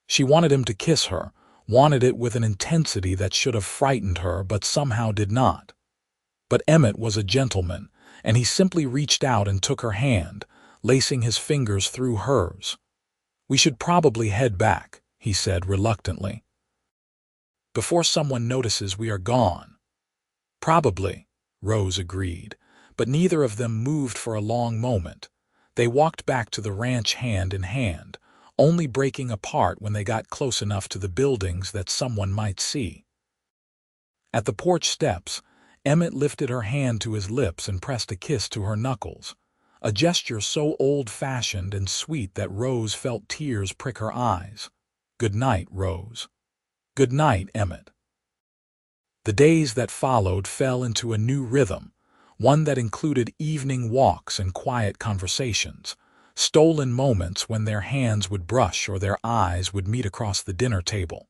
She wanted him to kiss her, wanted it with an intensity that should have frightened her but somehow did not. But Emmett was a gentleman, and he simply reached out and took her hand, lacing his fingers through hers. "We should probably head back," he said reluctantly, "before someone notices we are gone." "Probably," Rose agreed, but neither of them moved for a long moment. They walked back to the ranch hand in hand, only breaking apart when they got close enough to the buildings that someone might see. At the porch steps, Emmett lifted her hand to his lips and pressed a kiss to her knuckles, a gesture so old-fashioned and sweet that Rose felt tears prick her eyes. "Good night, Rose." "Good night, Emmett." The days that followed fell into a new rhythm, one that included evening walks and quiet conversations, stolen moments when their hands would brush or their eyes would meet across the dinner table.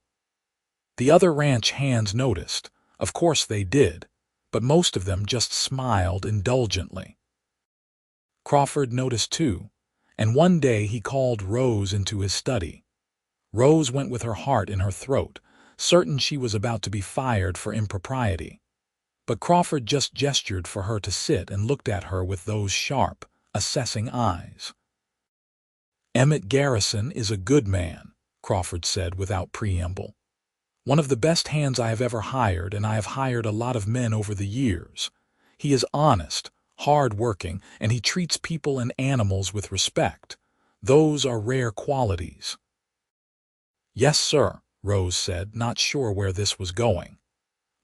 The other ranch hands noticed, of course they did, but most of them just smiled indulgently. Crawford noticed too, and one day he called Rose into his study. Rose went with her heart in her throat, certain she was about to be fired for impropriety. But Crawford just gestured for her to sit and looked at her with those sharp, assessing eyes. "Emmett Garrison is a good man," Crawford said without preamble. "One of the best hands I have ever hired, and I have hired a lot of men over the years. He is honest, hard-working, and he treats people and animals with respect. Those are rare qualities." "Yes, sir," Rose said, not sure where this was going.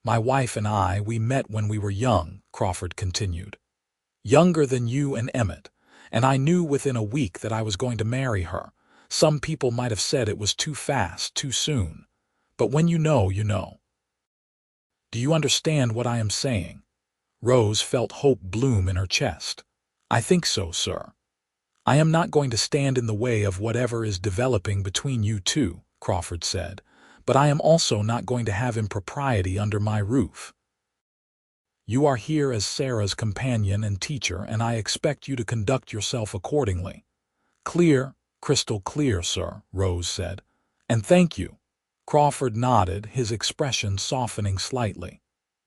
"My wife and I, we met when we were young," Crawford continued. "Younger than you and Emmett, and I knew within a week that I was going to marry her. Some people might have said it was too fast, too soon. But when you know, you know." "Do you understand what I am saying?" Rose felt hope bloom in her chest. "I think so, sir." "I am not going to stand in the way of whatever is developing between you two," Crawford said, "but I am also not going to have impropriety under my roof. You are here as Sarah's companion and teacher, and I expect you to conduct yourself accordingly. Clear?" "Crystal clear, sir," Rose said. "And thank you." Crawford nodded, his expression softening slightly.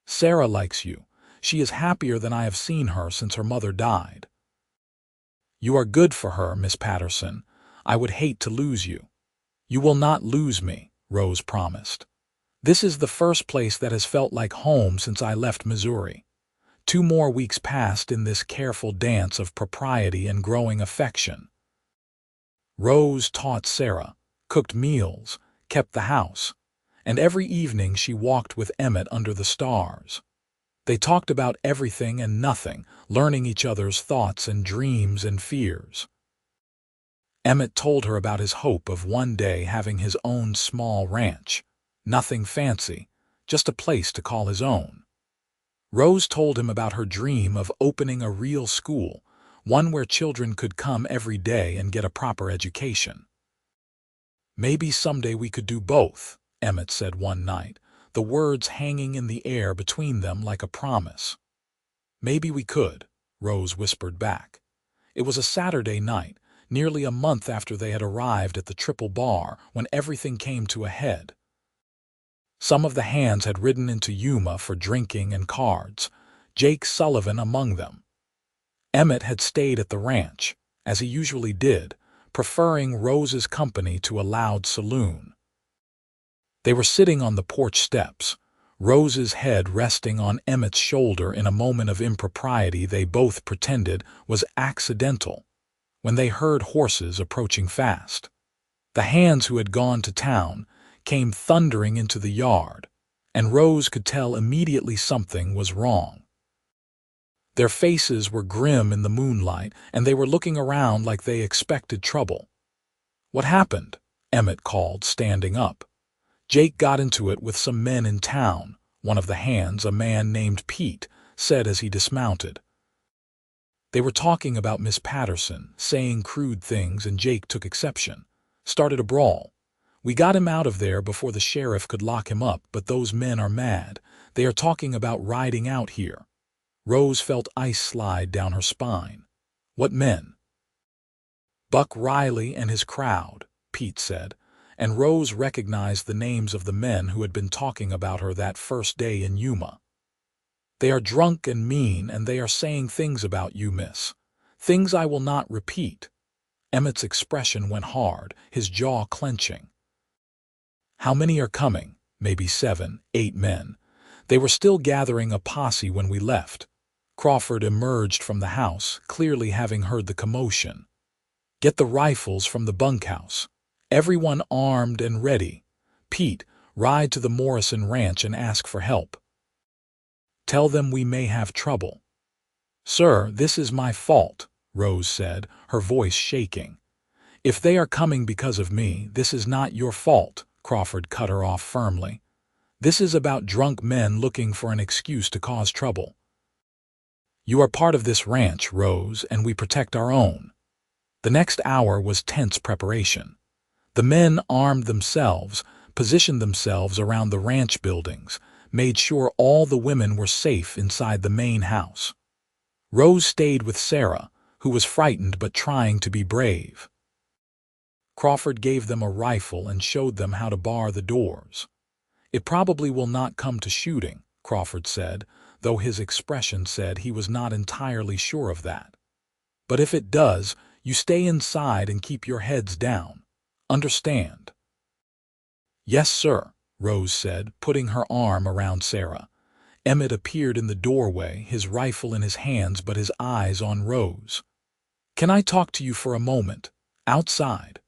"Sarah likes you. She is happier than I have seen her since her mother died." "You are good for her, Miss Patterson. I would hate to lose you." "You will not lose me," Rose promised. "This is the first place that has felt like home since I left Missouri." 2 more weeks passed in this careful dance of propriety and growing affection. Rose taught Sarah, cooked meals, kept the house, and every evening she walked with Emmett under the stars. They talked about everything and nothing, learning each other's thoughts and dreams and fears. Emmett told her about his hope of one day having his own small ranch. Nothing fancy, just a place to call his own. Rose told him about her dream of opening a real school, one where children could come every day and get a proper education. "Maybe someday we could do both," Emmett said one night, the words hanging in the air between them like a promise. "Maybe we could," Rose whispered back. It was a Saturday night, nearly a month after they had arrived at the Triple Bar, when everything came to a head. Some of the hands had ridden into Yuma for drinking and cards, Jake Sullivan among them. Emmett had stayed at the ranch, as he usually did, preferring Rose's company to a loud saloon. They were sitting on the porch steps, Rose's head resting on Emmett's shoulder in a moment of impropriety they both pretended was accidental, when they heard horses approaching fast. The hands who had gone to town came thundering into the yard, and Rose could tell immediately something was wrong. Their faces were grim in the moonlight, and they were looking around like they expected trouble. "What happened?" Emmett called, standing up. "Jake got into it with some men in town," one of the hands, a man named Pete, said as he dismounted. "They were talking about Miss Patterson, saying crude things, and Jake took exception. Started a brawl. We got him out of there before the sheriff could lock him up, but those men are mad. They are talking about riding out here." Rose felt ice slide down her spine. "What men?" "Buck Riley and his crowd," Pete said, and Rose recognized the names of the men who had been talking about her that first day in Yuma. "They are drunk and mean, and they are saying things about you, miss. Things I will not repeat." Emmett's expression went hard, his jaw clenching. "How many are coming?" "Maybe 7, 8 men. They were still gathering a posse when we left." Crawford emerged from the house, clearly having heard the commotion. "Get the rifles from the bunkhouse. Everyone armed and ready. Pete, ride to the Morrison Ranch and ask for help. Tell them we may have trouble." "Sir, this is my fault," Rose said, her voice shaking. "If they are coming because of me, this is not your fault," Crawford cut her off firmly. "This is about drunk men looking for an excuse to cause trouble. You are part of this ranch, Rose, and we protect our own." The next hour was tense preparation. The men armed themselves, positioned themselves around the ranch buildings, made sure all the women were safe inside the main house. Rose stayed with Sarah, who was frightened but trying to be brave. Crawford gave them a rifle and showed them how to bar the doors. "It probably will not come to shooting," Crawford said, though his expression said he was not entirely sure of that. "But if it does, you stay inside and keep your heads down. Understand?" "Yes, sir," Rose said, putting her arm around Sarah. Emmett appeared in the doorway, his rifle in his hands but his eyes on Rose. "Can I talk to you for a moment? Outside?"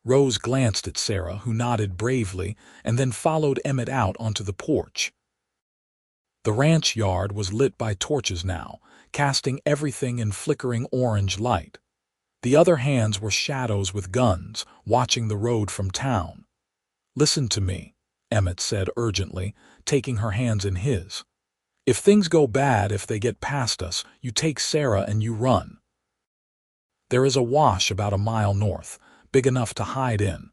Rose glanced at Sarah, who nodded bravely, and then followed Emmett out onto the porch. The ranch yard was lit by torches now, casting everything in flickering orange light. The other hands were shadows with guns, watching the road from town. "Listen to me," Emmett said urgently, taking her hands in his. "If things go bad, if they get past us, you take Sarah and you run. There is a wash about a mile north, big enough to hide in.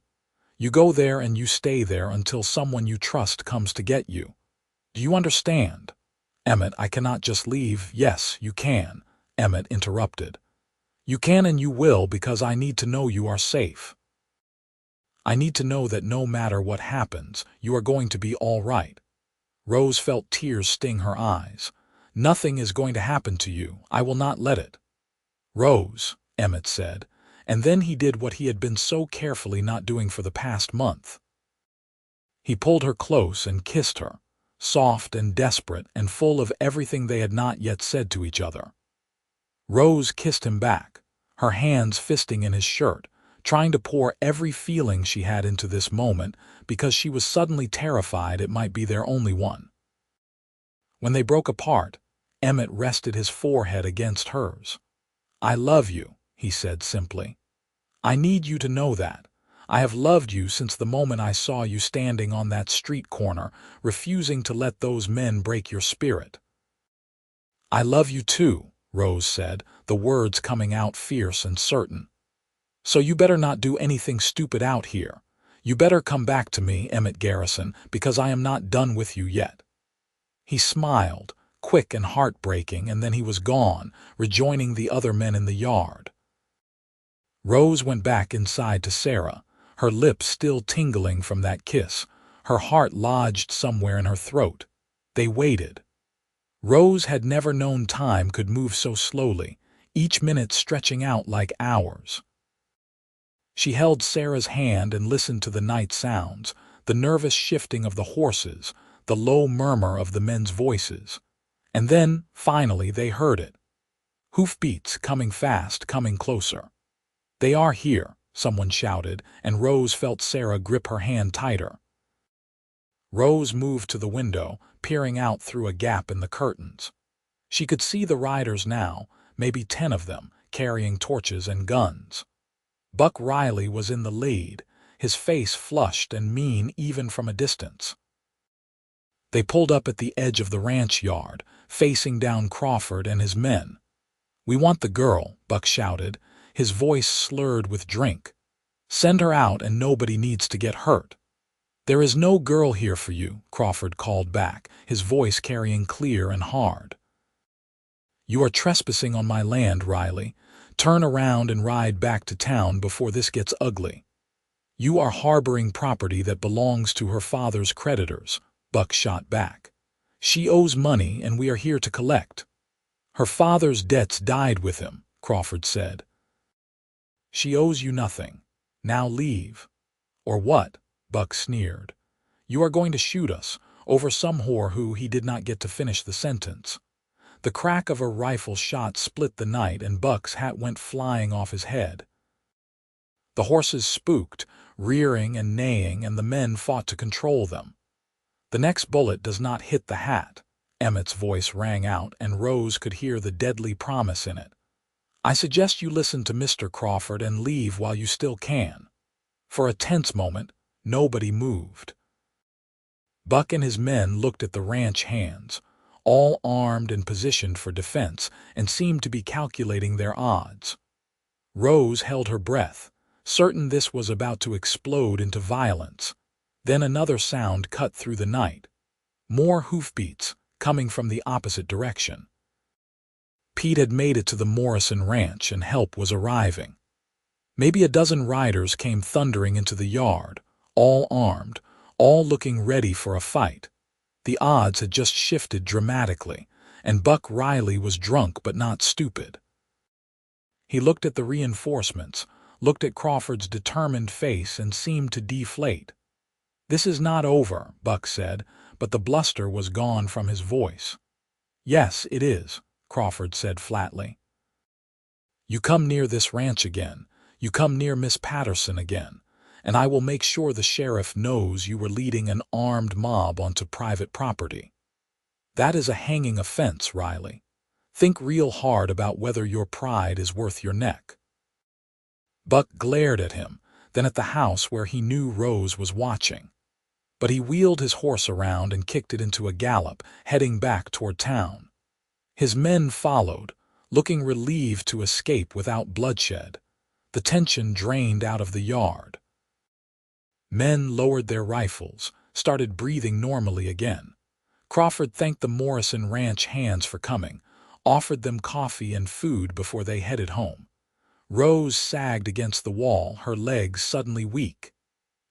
You go there and you stay there until someone you trust comes to get you. Do you understand?" "Emmett, I cannot just leave." "Yes, you can," Emmett interrupted. You can and you will, because I need to know you are safe. I need to know that no matter what happens, you are going to be all right. Rose felt tears sting her eyes. Nothing is going to happen to you. I will not let it. Rose, Emmett said, and then he did what he had been so carefully not doing for the past month. He pulled her close and kissed her, soft and desperate and full of everything they had not yet said to each other. Rose kissed him back, her hands fisting in his shirt, trying to pour every feeling she had into this moment because she was suddenly terrified it might be their only one. When they broke apart, Emmett rested his forehead against hers. I love you, he said simply. I need you to know that. I have loved you since the moment I saw you standing on that street corner, refusing to let those men break your spirit. I love you too, Rose said, the words coming out fierce and certain. So you better not do anything stupid out here. You better come back to me, Emmett Garrison, because I am not done with you yet. He smiled, quick and heartbreaking, and then he was gone, rejoining the other men in the yard. Rose went back inside to Sarah, her lips still tingling from that kiss, her heart lodged somewhere in her throat. They waited. Rose had never known time could move so slowly, each minute stretching out like hours. She held Sarah's hand and listened to the night sounds, the nervous shifting of the horses, the low murmur of the men's voices. And then, finally, they heard it. Hoofbeats coming fast, coming closer. They are here, someone shouted, and Rose felt Sarah grip her hand tighter. Rose moved to the window, peering out through a gap in the curtains. She could see the riders now, maybe 10 of them, carrying torches and guns. Buck Riley was in the lead, his face flushed and mean even from a distance. They pulled up at the edge of the ranch yard, facing down Crawford and his men. We want the girl, Buck shouted, his voice slurred with drink. Send her out and nobody needs to get hurt. There is no girl here for you, Crawford called back, his voice carrying clear and hard. You are trespassing on my land, Riley. Turn around and ride back to town before this gets ugly. You are harboring property that belongs to her father's creditors, Buck shot back. She owes money and we are here to collect. Her father's debts died with him, Crawford said. She owes you nothing. Now leave. Or what? Buck sneered. You are going to shoot us, over some whore who he did not get to finish the sentence. The crack of a rifle shot split the night and Buck's hat went flying off his head. The horses spooked, rearing and neighing, and the men fought to control them. The next bullet does not hit the hat, Emmett's voice rang out, and Rose could hear the deadly promise in it. I suggest you listen to Mr. Crawford and leave while you still can. For a tense moment, nobody moved. Buck and his men looked at the ranch hands, all armed and positioned for defense, and seemed to be calculating their odds. Rose held her breath, certain this was about to explode into violence. Then another sound cut through the night. More hoofbeats, coming from the opposite direction. Pete had made it to the Morrison ranch and help was arriving. Maybe a dozen riders came thundering into the yard, all armed, all looking ready for a fight. The odds had just shifted dramatically, and Buck Riley was drunk but not stupid. He looked at the reinforcements, looked at Crawford's determined face, and seemed to deflate. This is not over, Buck said, but the bluster was gone from his voice. Yes, it is, Crawford said flatly. You come near this ranch again, you come near Miss Patterson again, and I will make sure the sheriff knows you were leading an armed mob onto private property. That is a hanging offense, Riley. Think real hard about whether your pride is worth your neck. Buck glared at him, then at the house where he knew Rose was watching. But he wheeled his horse around and kicked it into a gallop, heading back toward town. His men followed, looking relieved to escape without bloodshed. The tension drained out of the yard. Men lowered their rifles, started breathing normally again. Crawford thanked the Morrison ranch hands for coming, offered them coffee and food before they headed home. Rose sagged against the wall, her legs suddenly weak.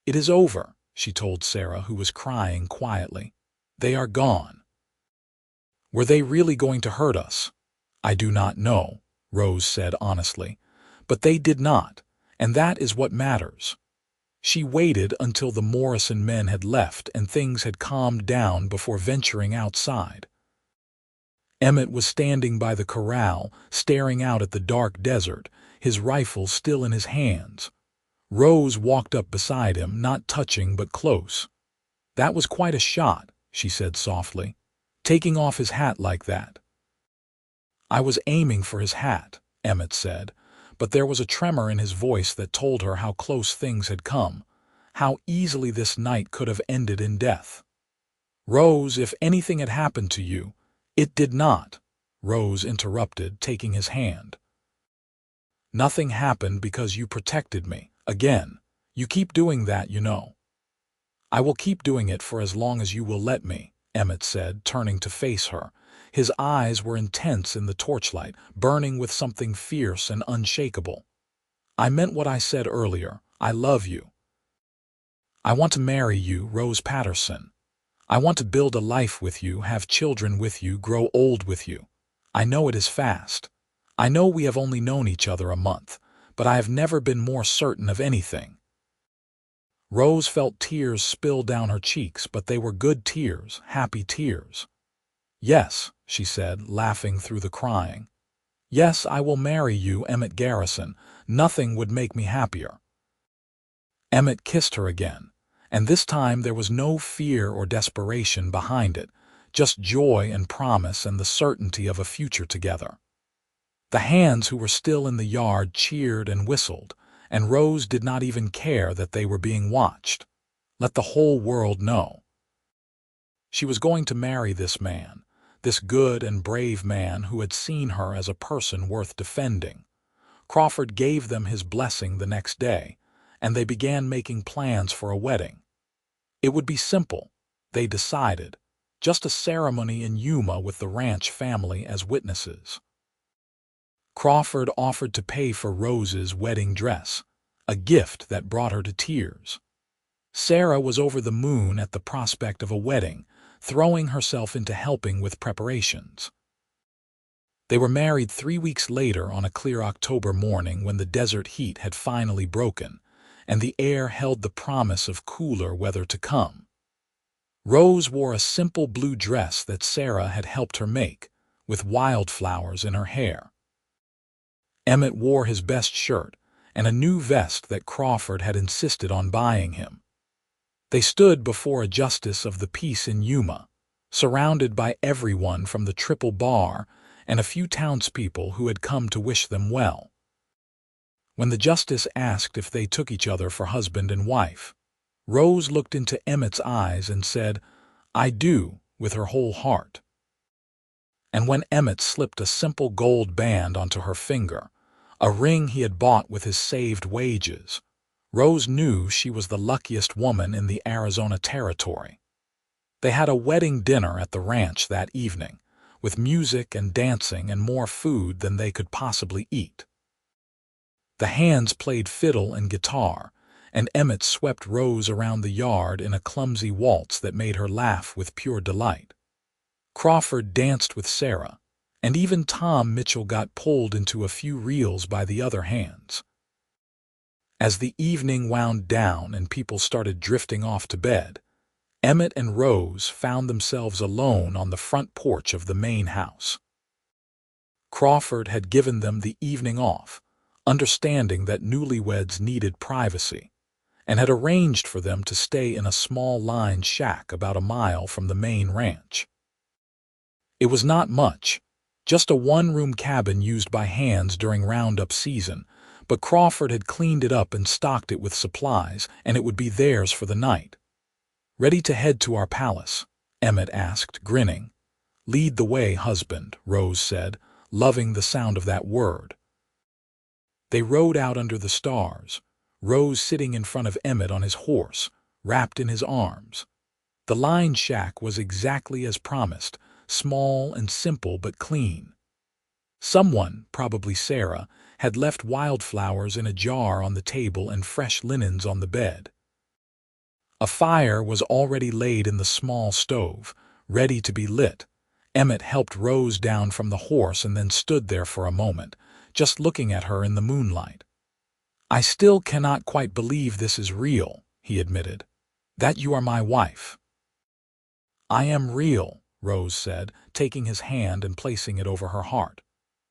"It is over," she told Sarah, who was crying quietly. "They are gone." "Were they really going to hurt us?" "I do not know," Rose said honestly. "But they did not, and that is what matters." She waited until the Morrison men had left and things had calmed down before venturing outside. Emmett was standing by the corral, staring out at the dark desert, his rifle still in his hands. Rose walked up beside him, not touching but close. "That was quite a shot," she said softly, "taking off his hat like that." "I was aiming for his hat," Emmett said, but there was a tremor in his voice that told her how close things had come, how easily this night could have ended in death. "Rose, if anything had happened to you—" "It did not," Rose interrupted, taking his hand. "Nothing happened because you protected me. Again, you keep doing that, you know." "I will keep doing it for as long as you will let me," Emmett said, turning to face her. His eyes were intense in the torchlight, burning with something fierce and unshakable. "I meant what I said earlier. I love you. I want to marry you, Rose Patterson. I want to build a life with you, have children with you, grow old with you. I know it is fast. I know we have only known each other a month, but I have never been more certain of anything." Rose felt tears spill down her cheeks, but they were good tears, happy tears. "Yes," she said, laughing through the crying. "Yes, I will marry you, Emmett Garrison. Nothing would make me happier." Emmett kissed her again, and this time there was no fear or desperation behind it, just joy and promise and the certainty of a future together. The hands who were still in the yard cheered and whistled, and Rose did not even care that they were being watched. Let the whole world know. She was going to marry this man, this good and brave man who had seen her as a person worth defending. Crawford gave them his blessing the next day, and they began making plans for a wedding. It would be simple, they decided, just a ceremony in Yuma with the ranch family as witnesses. Crawford offered to pay for Rose's wedding dress, a gift that brought her to tears. Sarah was over the moon at the prospect of a wedding, throwing herself into helping with preparations. They were married 3 weeks later on a clear October morning when the desert heat had finally broken, and the air held the promise of cooler weather to come. Rose wore a simple blue dress that Sarah had helped her make, with wildflowers in her hair. Emmett wore his best shirt and a new vest that Crawford had insisted on buying him. They stood before a justice of the peace in Yuma, surrounded by everyone from the Triple Bar and a few townspeople who had come to wish them well. When the justice asked if they took each other for husband and wife, Rose looked into Emmett's eyes and said, "I do," with her whole heart. And when Emmett slipped a simple gold band onto her finger, a ring he had bought with his saved wages, Rose knew she was the luckiest woman in the Arizona Territory. They had a wedding dinner at the ranch that evening, with music and dancing and more food than they could possibly eat. The hands played fiddle and guitar, and Emmett swept Rose around the yard in a clumsy waltz that made her laugh with pure delight. Crawford danced with Sarah, and even Tom Mitchell got pulled into a few reels by the other hands. As the evening wound down and people started drifting off to bed, Emmett and Rose found themselves alone on the front porch of the main house. Crawford had given them the evening off, understanding that newlyweds needed privacy, and had arranged for them to stay in a small line shack about a mile from the main ranch. It was not much, just a one-room cabin used by hands during roundup season, but Crawford had cleaned it up and stocked it with supplies, and it would be theirs for the night. "Ready to head to our palace?" Emmett asked, grinning. "Lead the way, husband," Rose said, loving the sound of that word. They rode out under the stars, Rose sitting in front of Emmett on his horse, wrapped in his arms. The line shack was exactly as promised, small and simple but clean. Someone, probably Sarah, had left wildflowers in a jar on the table and fresh linens on the bed. A fire was already laid in the small stove, ready to be lit. Emmett helped Rose down from the horse and then stood there for a moment, just looking at her in the moonlight. "I still cannot quite believe this is real," he admitted. "That you are my wife." "I am real," Rose said, taking his hand and placing it over her heart.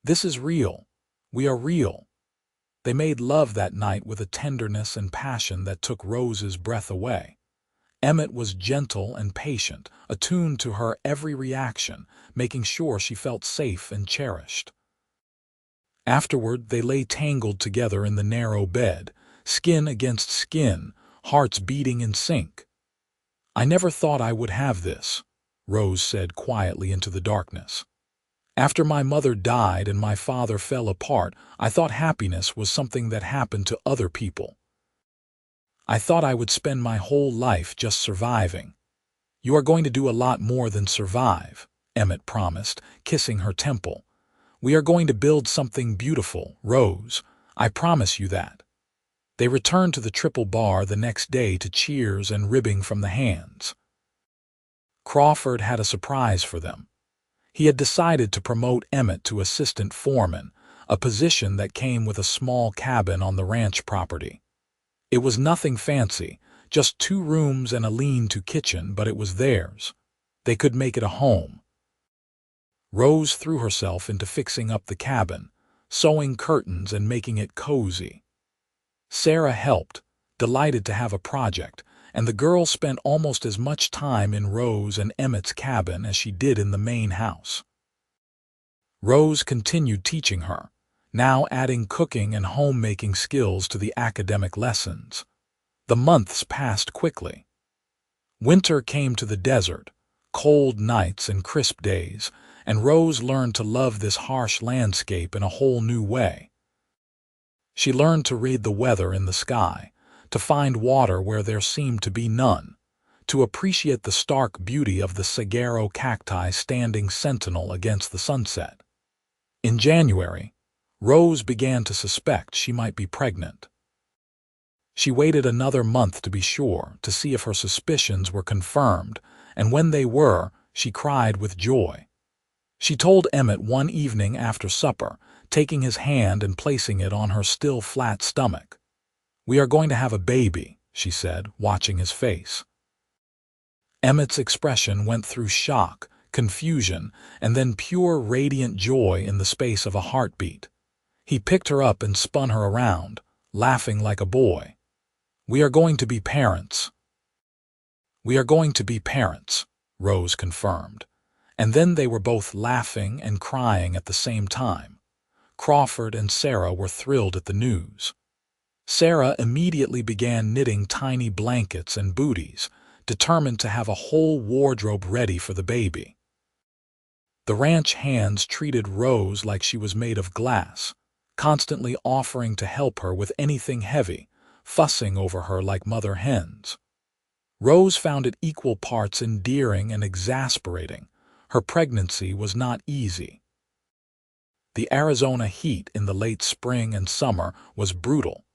"This is real. We are real." They made love that night with a tenderness and passion that took Rose's breath away. Emmett was gentle and patient, attuned to her every reaction, making sure she felt safe and cherished. Afterward, they lay tangled together in the narrow bed, skin against skin, hearts beating in sync. "I never thought I would have this," Rose said quietly into the darkness. "After my mother died and my father fell apart, I thought happiness was something that happened to other people. I thought I would spend my whole life just surviving." "You are going to do a lot more than survive," Emmett promised, kissing her temple. "We are going to build something beautiful, Rose. I promise you that." They returned to the triple bar the next day to cheers and ribbing from the hands. Crawford had a surprise for them. He had decided to promote Emmett to assistant foreman, a position that came with a small cabin on the ranch property. It was nothing fancy, just 2 rooms and a lean-to kitchen, but it was theirs. They could make it a home. Rose threw herself into fixing up the cabin, sewing curtains and making it cozy. Sarah helped, delighted to have a project, and the girl spent almost as much time in Rose and Emmett's cabin as she did in the main house. Rose continued teaching her, now adding cooking and homemaking skills to the academic lessons. The months passed quickly. Winter came to the desert, cold nights and crisp days, and Rose learned to love this harsh landscape in a whole new way. She learned to read the weather in the sky, to find water where there seemed to be none, to appreciate the stark beauty of the saguaro cacti standing sentinel against the sunset. In January, Rose began to suspect she might be pregnant. She waited another month to be sure, to see if her suspicions were confirmed, and when they were, she cried with joy. She told Emmett one evening after supper, taking his hand and placing it on her still flat stomach. "We are going to have a baby," she said, watching his face. Emmett's expression went through shock, confusion, and then pure radiant joy in the space of a heartbeat. He picked her up and spun her around, laughing like a boy. "We are going to be parents." "We are going to be parents," Rose confirmed. And then they were both laughing and crying at the same time. Crawford and Sarah were thrilled at the news. Sarah immediately began knitting tiny blankets and booties, determined to have a whole wardrobe ready for the baby. The ranch hands treated Rose like she was made of glass, constantly offering to help her with anything heavy, fussing over her like mother hens. Rose found it equal parts endearing and exasperating. Her pregnancy was not easy. The Arizona heat in the late spring and summer was brutal,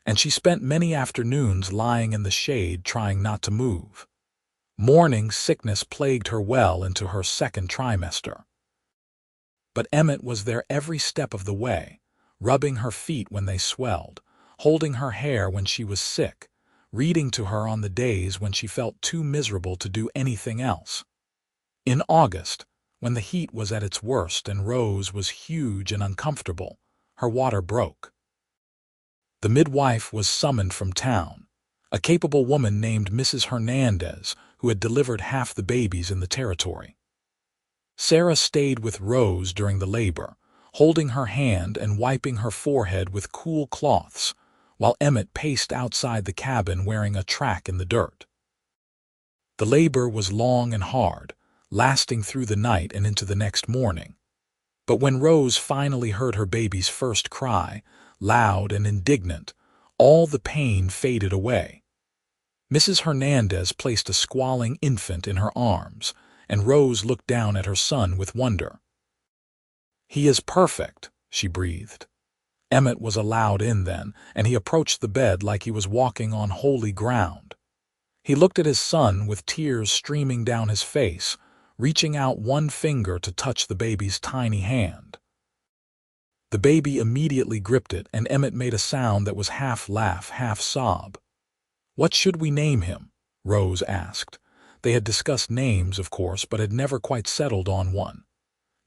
and she spent many afternoons lying in the shade trying not to move. Morning sickness plagued her well into her second trimester. But Emmett was there every step of the way, rubbing her feet when they swelled, holding her hair when she was sick, reading to her on the days when she felt too miserable to do anything else. In August, when the heat was at its worst and Rose was huge and uncomfortable, her water broke. The midwife was summoned from town, a capable woman named Mrs. Hernandez, who had delivered half the babies in the territory. Sarah stayed with Rose during the labor, holding her hand and wiping her forehead with cool cloths, while Emmett paced outside the cabin wearing a track in the dirt. The labor was long and hard, lasting through the night and into the next morning. But when Rose finally heard her baby's first cry, loud and indignant, all the pain faded away. Mrs. Hernandez placed a squalling infant in her arms, and Rose looked down at her son with wonder. "He is perfect," she breathed. Emmett was allowed in then, and he approached the bed like he was walking on holy ground. He looked at his son with tears streaming down his face, reaching out one finger to touch the baby's tiny hand. The baby immediately gripped it, and Emmett made a sound that was half laugh, half sob. "What should we name him?" Rose asked. They had discussed names, of course, but had never quite settled on one.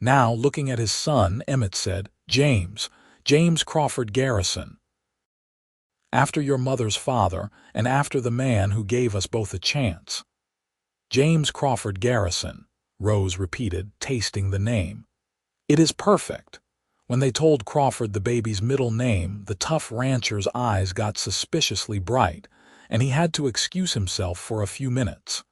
Now, looking at his son, Emmett said, James Crawford Garrison. After your mother's father, and after the man who gave us both a chance." "James Crawford Garrison," Rose repeated, tasting the name. "It is perfect." When they told Crawford the baby's middle name, the tough rancher's eyes got suspiciously bright, and he had to excuse himself for a few minutes.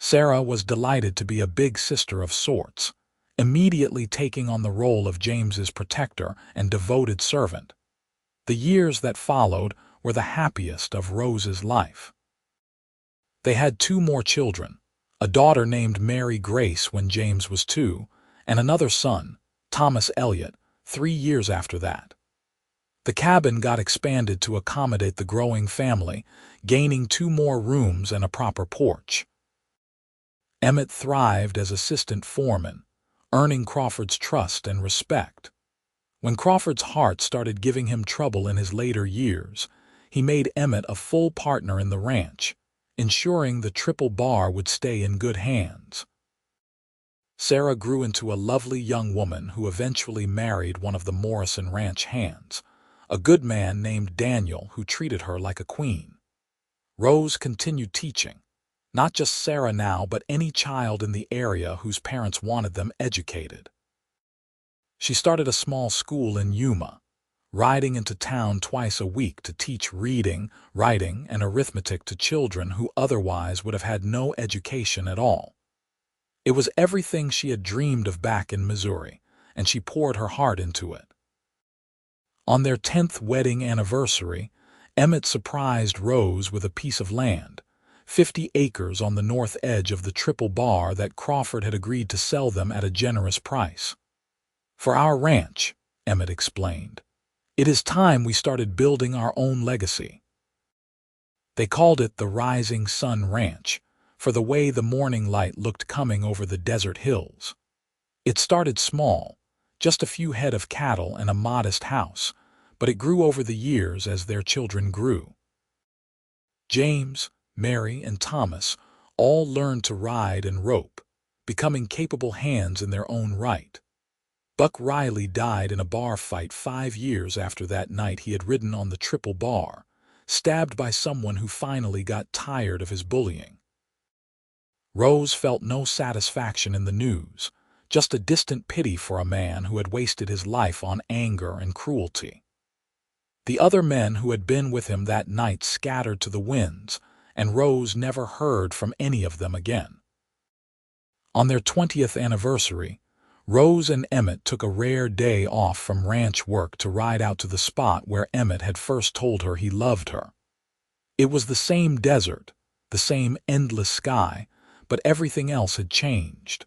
Sarah was delighted to be a big sister of sorts, immediately taking on the role of James's protector and devoted servant. The years that followed were the happiest of Rose's life. They had 2 more children, a daughter named Mary Grace when James was 2, and another son, Thomas Elliot, 3 years after that. The cabin got expanded to accommodate the growing family, gaining 2 more rooms and a proper porch. Emmett thrived as assistant foreman, earning Crawford's trust and respect. When Crawford's heart started giving him trouble in his later years, he made Emmett a full partner in the ranch, ensuring the triple bar would stay in good hands. Sarah grew into a lovely young woman who eventually married one of the Morrison Ranch hands, a good man named Daniel who treated her like a queen. Rose continued teaching, not just Sarah now, but any child in the area whose parents wanted them educated. She started a small school in Yuma, riding into town twice a week to teach reading, writing, and arithmetic to children who otherwise would have had no education at all. It was everything she had dreamed of back in Missouri, and she poured her heart into it. On their 10th wedding anniversary, Emmett surprised Rose with a piece of land, 50 acres on the north edge of the triple bar that Crawford had agreed to sell them at a generous price. "For our ranch," Emmett explained. "It is time we started building our own legacy." They called it the Rising Sun Ranch, for the way the morning light looked coming over the desert hills. It started small, just a few head of cattle and a modest house, but it grew over the years as their children grew. James, Mary, and Thomas all learned to ride and rope, becoming capable hands in their own right. Buck Riley died in a bar fight 5 years after that night he had ridden on the triple bar, stabbed by someone who finally got tired of his bullying. Rose felt no satisfaction in the news, just a distant pity for a man who had wasted his life on anger and cruelty. The other men who had been with him that night scattered to the winds, and Rose never heard from any of them again. On their 20th anniversary, Rose and Emmett took a rare day off from ranch work to ride out to the spot where Emmett had first told her he loved her. It was the same desert, the same endless sky, but everything else had changed.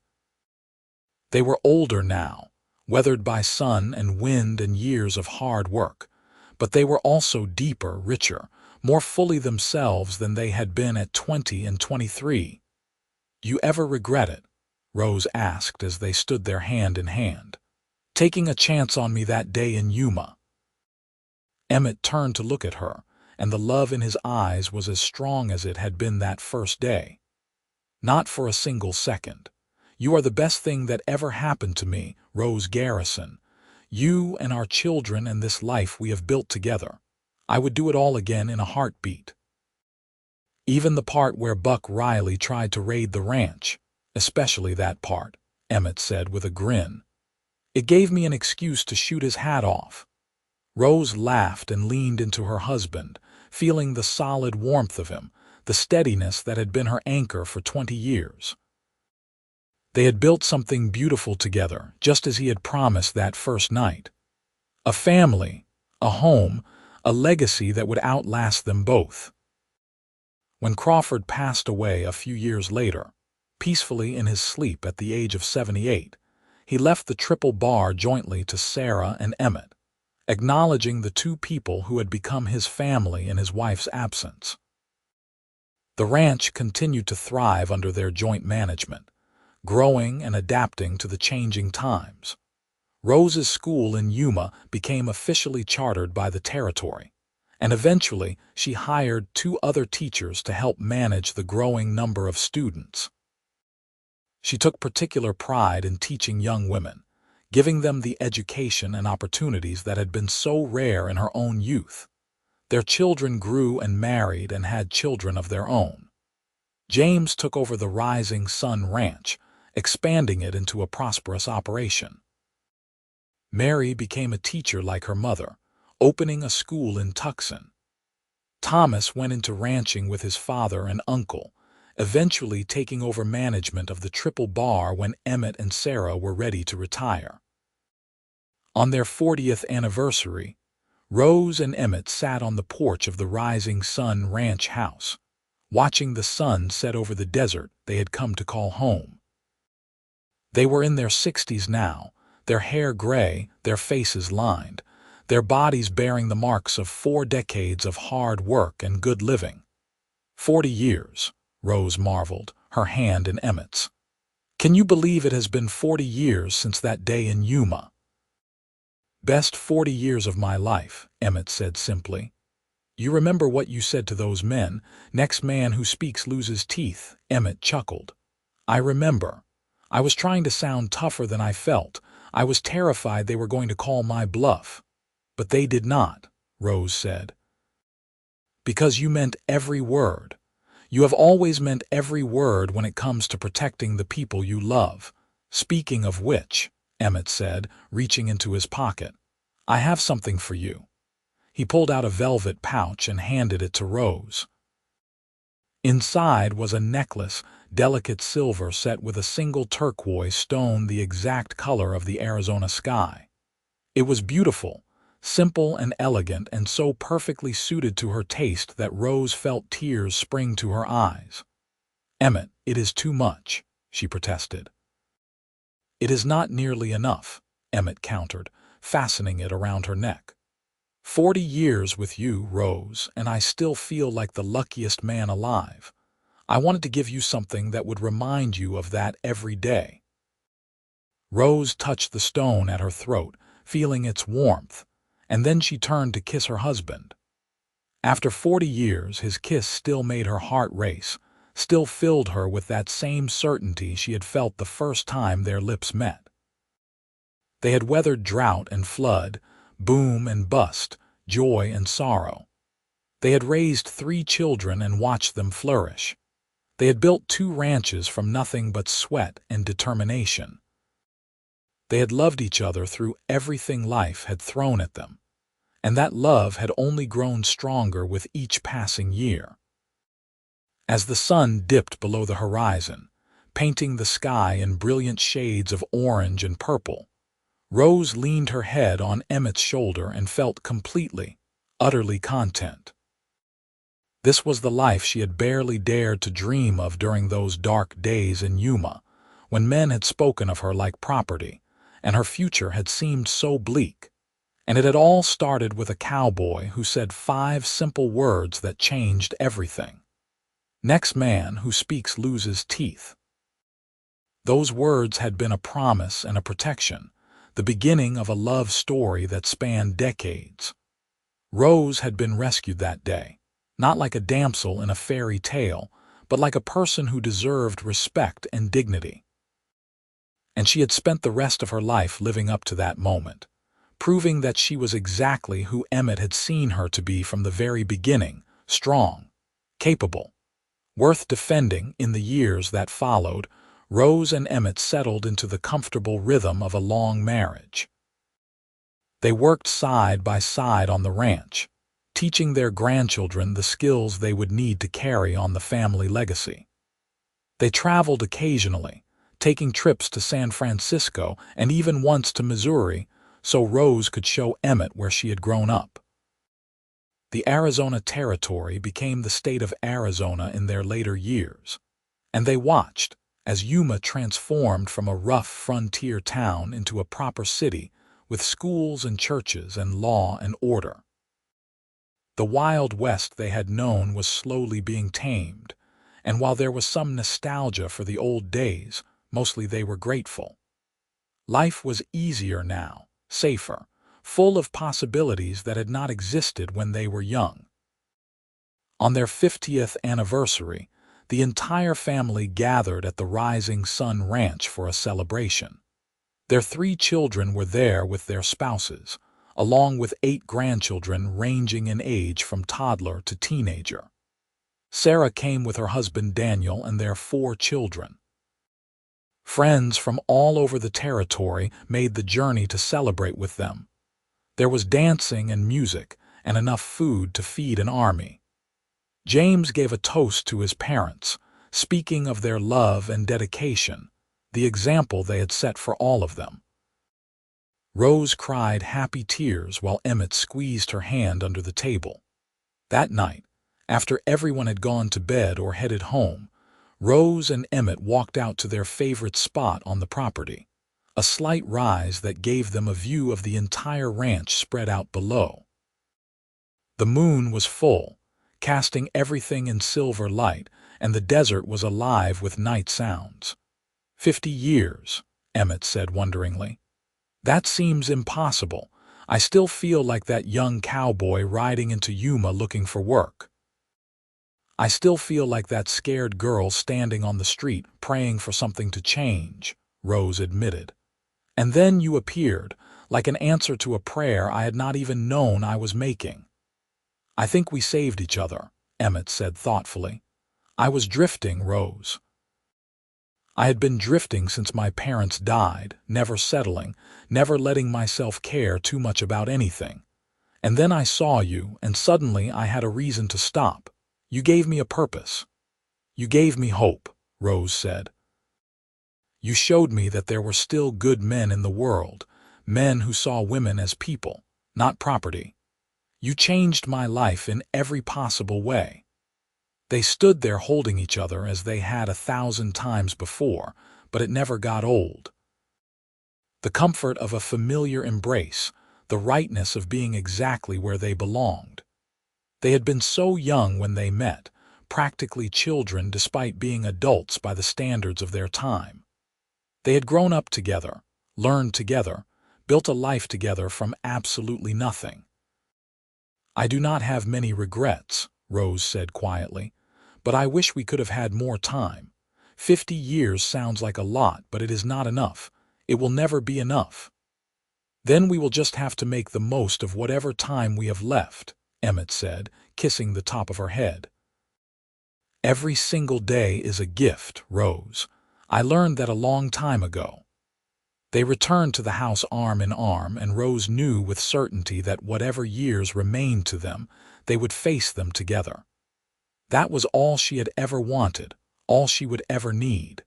They were older now, weathered by sun and wind and years of hard work, but they were also deeper, richer, more fully themselves than they had been at 20 and 23. "You ever regret it?" Rose asked as they stood there hand in hand. "Taking a chance on me that day in Yuma?" Emmett turned to look at her, and the love in his eyes was as strong as it had been that first day. "Not for a single second. You are the best thing that ever happened to me, Rose Garrison. You and our children and this life we have built together. I would do it all again in a heartbeat." "Even the part where Buck Riley tried to raid the ranch, especially that part," Emmett said with a grin. "It gave me an excuse to shoot his hat off." Rose laughed and leaned into her husband, feeling the solid warmth of him, the steadiness that had been her anchor for 20 years. They had built something beautiful together, just as he had promised that first night. A family, a home, a legacy that would outlast them both. When Crawford passed away a few years later, peacefully in his sleep at the age of 78, he left the triple bar jointly to Sarah and Emmett, acknowledging the two people who had become his family in his wife's absence. The ranch continued to thrive under their joint management, growing and adapting to the changing times. Rose's school in Yuma became officially chartered by the territory, and eventually she hired 2 other teachers to help manage the growing number of students. She took particular pride in teaching young women, giving them the education and opportunities that had been so rare in her own youth. Their children grew and married and had children of their own. James took over the Rising Sun Ranch, expanding it into a prosperous operation. Mary became a teacher like her mother, opening a school in Tucson. Thomas went into ranching with his father and uncle, eventually taking over management of the Triple Bar when Emmett and Sarah were ready to retire. On their 40th anniversary, Rose and Emmett sat on the porch of the Rising Sun Ranch house, watching the sun set over the desert they had come to call home. They were in their 60s now, their hair gray, their faces lined, their bodies bearing the marks of 4 decades of hard work and good living. 40 years, Rose marveled, her hand in Emmett's. Can you believe it has been 40 years since that day in Yuma? Best 40 years of my life, Emmett said simply. You remember what you said to those men, next man who speaks loses teeth, Emmett chuckled. I remember. I was trying to sound tougher than I felt. I was terrified they were going to call my bluff. But they did not, Rose said. Because you meant every word. You have always meant every word when it comes to protecting the people you love. Speaking of which, Emmett said, reaching into his pocket, I have something for you. He pulled out a velvet pouch and handed it to Rose. Inside was a necklace, delicate silver set with a single turquoise stone the exact color of the Arizona sky. It was beautiful, simple and elegant, and so perfectly suited to her taste that Rose felt tears spring to her eyes. Emmett, it is too much, she protested. It is not nearly enough, Emmett countered, fastening it around her neck. 40 years with you, Rose, and I still feel like the luckiest man alive. I wanted to give you something that would remind you of that every day. Rose touched the stone at her throat, feeling its warmth, and then she turned to kiss her husband. After 40 years, his kiss still made her heart race, still filled her with that same certainty she had felt the first time their lips met. They had weathered drought and flood, boom and bust, joy and sorrow. They had raised 3 children and watched them flourish. They had built 2 ranches from nothing but sweat and determination. They had loved each other through everything life had thrown at them, and that love had only grown stronger with each passing year. As the sun dipped below the horizon, painting the sky in brilliant shades of orange and purple, Rose leaned her head on Emmett's shoulder and felt completely, utterly content. This was the life she had barely dared to dream of during those dark days in Yuma, when men had spoken of her like property, and her future had seemed so bleak. And it had all started with a cowboy who said 5 simple words that changed everything. Next man who speaks loses teeth. Those words had been a promise and a protection, the beginning of a love story that spanned decades. Rose had been rescued that day, not like a damsel in a fairy tale, but like a person who deserved respect and dignity. And she had spent the rest of her life living up to that moment, proving that she was exactly who Emmett had seen her to be from the very beginning, strong, capable, worth defending. In the years that followed, Rose and Emmett settled into the comfortable rhythm of a long marriage. They worked side by side on the ranch, teaching their grandchildren the skills they would need to carry on the family legacy. They traveled occasionally, taking trips to San Francisco and even once to Missouri, so Rose could show Emmett where she had grown up. The Arizona Territory became the state of Arizona in their later years, and they watched as Yuma transformed from a rough frontier town into a proper city with schools and churches and law and order. The Wild West they had known was slowly being tamed, and while there was some nostalgia for the old days, mostly they were grateful. Life was easier now, safer, full of possibilities that had not existed when they were young. On their 50th anniversary, the entire family gathered at the Rising Sun Ranch for a celebration. Their 3 children were there with their spouses, along with 8 grandchildren ranging in age from toddler to teenager. Sarah came with her husband Daniel and their 4 children. Friends from all over the territory made the journey to celebrate with them. There was dancing and music and enough food to feed an army. James gave a toast to his parents, speaking of their love and dedication, the example they had set for all of them. Rose cried happy tears while Emmett squeezed her hand under the table. That night, after everyone had gone to bed or headed home, Rose and Emmett walked out to their favorite spot on the property, a slight rise that gave them a view of the entire ranch spread out below. The moon was full, casting everything in silver light, and the desert was alive with night sounds. 50 years, Emmett said wonderingly. That seems impossible. I still feel like that young cowboy riding into Yuma looking for work. I still feel like that scared girl standing on the street praying for something to change, Rose admitted. And then you appeared, like an answer to a prayer I had not even known I was making. I think we saved each other, Emmett said thoughtfully. I was drifting, Rose. I had been drifting since my parents died, never settling, never letting myself care too much about anything. And then I saw you, and suddenly I had a reason to stop. You gave me a purpose. You gave me hope, Rose said. You showed me that there were still good men in the world, men who saw women as people, not property. You changed my life in every possible way. They stood there holding each other as they had 1,000 times before, but it never got old. The comfort of a familiar embrace, the rightness of being exactly where they belonged. They had been so young when they met, practically children despite being adults by the standards of their time. They had grown up together, learned together, built a life together from absolutely nothing. I do not have many regrets, Rose said quietly, but I wish we could have had more time. 50 years sounds like a lot, but it is not enough. It will never be enough. Then we will just have to make the most of whatever time we have left, Emmett said, kissing the top of her head. Every single day is a gift, Rose. I learned that a long time ago. They returned to the house arm in arm, and Rose knew with certainty that whatever years remained to them, they would face them together. That was all she had ever wanted, all she would ever need.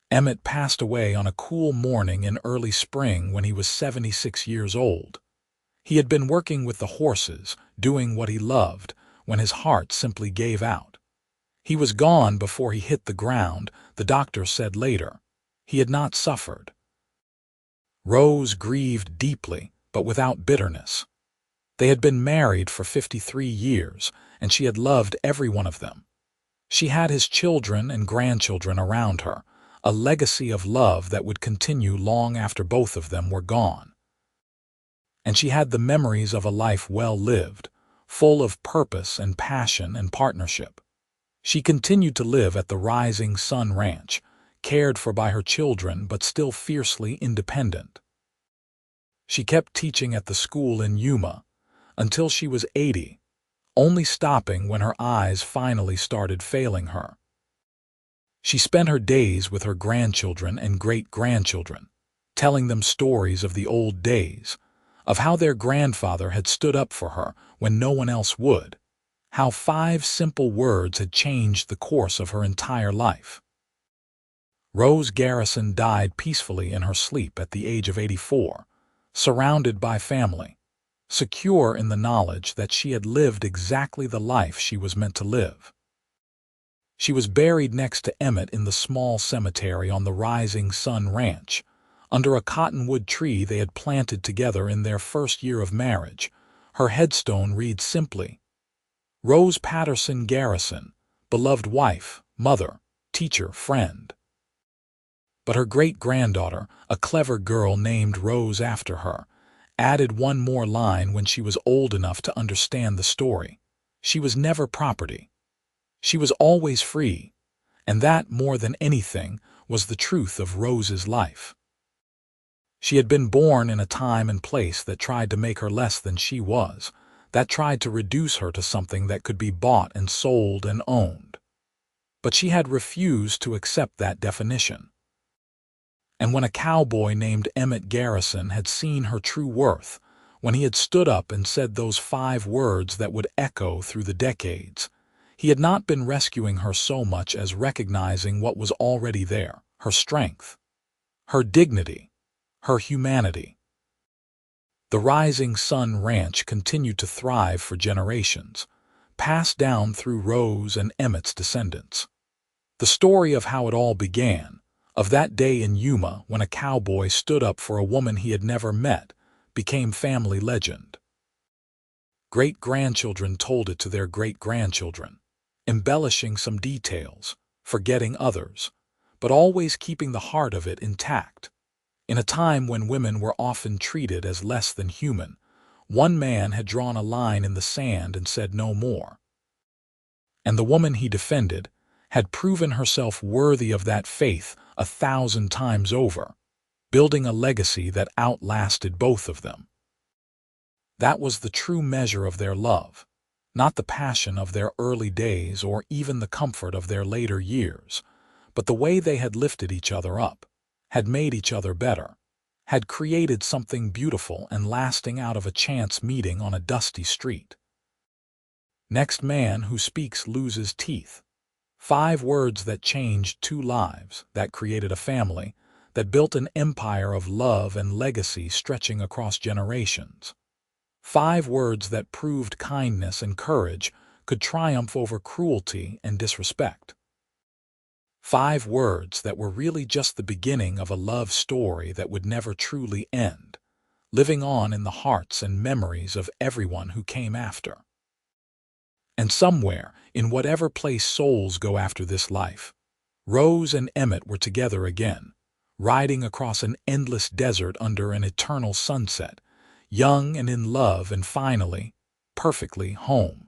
Emmett passed away on a cool morning in early spring when he was 76 years old. He had been working with the horses, doing what he loved, when his heart simply gave out. He was gone before he hit the ground, the doctor said later. He had not suffered. Rose grieved deeply, but without bitterness. They had been married for 53 years, and she had loved every one of them. She had his children and grandchildren around her, a legacy of love that would continue long after both of them were gone. And she had the memories of a life well lived, full of purpose and passion and partnership. She continued to live at the Rising Sun Ranch, cared for by her children but still fiercely independent. She kept teaching at the school in Yuma until she was 80, only stopping when her eyes finally started failing her. She spent her days with her grandchildren and great-grandchildren, telling them stories of the old days, of how their grandfather had stood up for her when no one else would, how 5 simple words had changed the course of her entire life. Rose Garrison died peacefully in her sleep at the age of 84, surrounded by family, secure in the knowledge that she had lived exactly the life she was meant to live. She was buried next to Emmett in the small cemetery on the Rising Sun Ranch, under a cottonwood tree they had planted together in their first year of marriage. Her headstone reads simply, Rose Patterson Garrison, beloved wife, mother, teacher, friend. But her great-granddaughter, a clever girl named Rose after her, added one more line when she was old enough to understand the story. She was never property. She was always free, and that, more than anything, was the truth of Rose's life. She had been born in a time and place that tried to make her less than she was, that tried to reduce her to something that could be bought and sold and owned. But she had refused to accept that definition. And when a cowboy named Emmett Garrison had seen her true worth, when he had stood up and said those 5 words that would echo through the decades, he had not been rescuing her so much as recognizing what was already there, her strength, her dignity, her humanity. The Rising Sun Ranch continued to thrive for generations, passed down through Rose and Emmett's descendants. The story of how it all began, of that day in Yuma when a cowboy stood up for a woman he had never met, became family legend. Great-grandchildren told it to their great-grandchildren, embellishing some details, forgetting others, but always keeping the heart of it intact. In a time when women were often treated as less than human, one man had drawn a line in the sand and said no more. And the woman he defended had proven herself worthy of that faith 1,000 times over, building a legacy that outlasted both of them. That was the true measure of their love, not the passion of their early days or even the comfort of their later years, but the way they had lifted each other up, had made each other better, had created something beautiful and lasting out of a chance meeting on a dusty street. Next man who speaks loses teeth. 5 words that changed 2 lives, that created a family, that built an empire of love and legacy stretching across generations. 5 words that proved kindness and courage could triumph over cruelty and disrespect. 5 words that were really just the beginning of a love story that would never truly end, living on in the hearts and memories of everyone who came after. And somewhere, in whatever place souls go after this life, Rose and Emmett were together again, riding across an endless desert under an eternal sunset, young and in love and finally, perfectly home.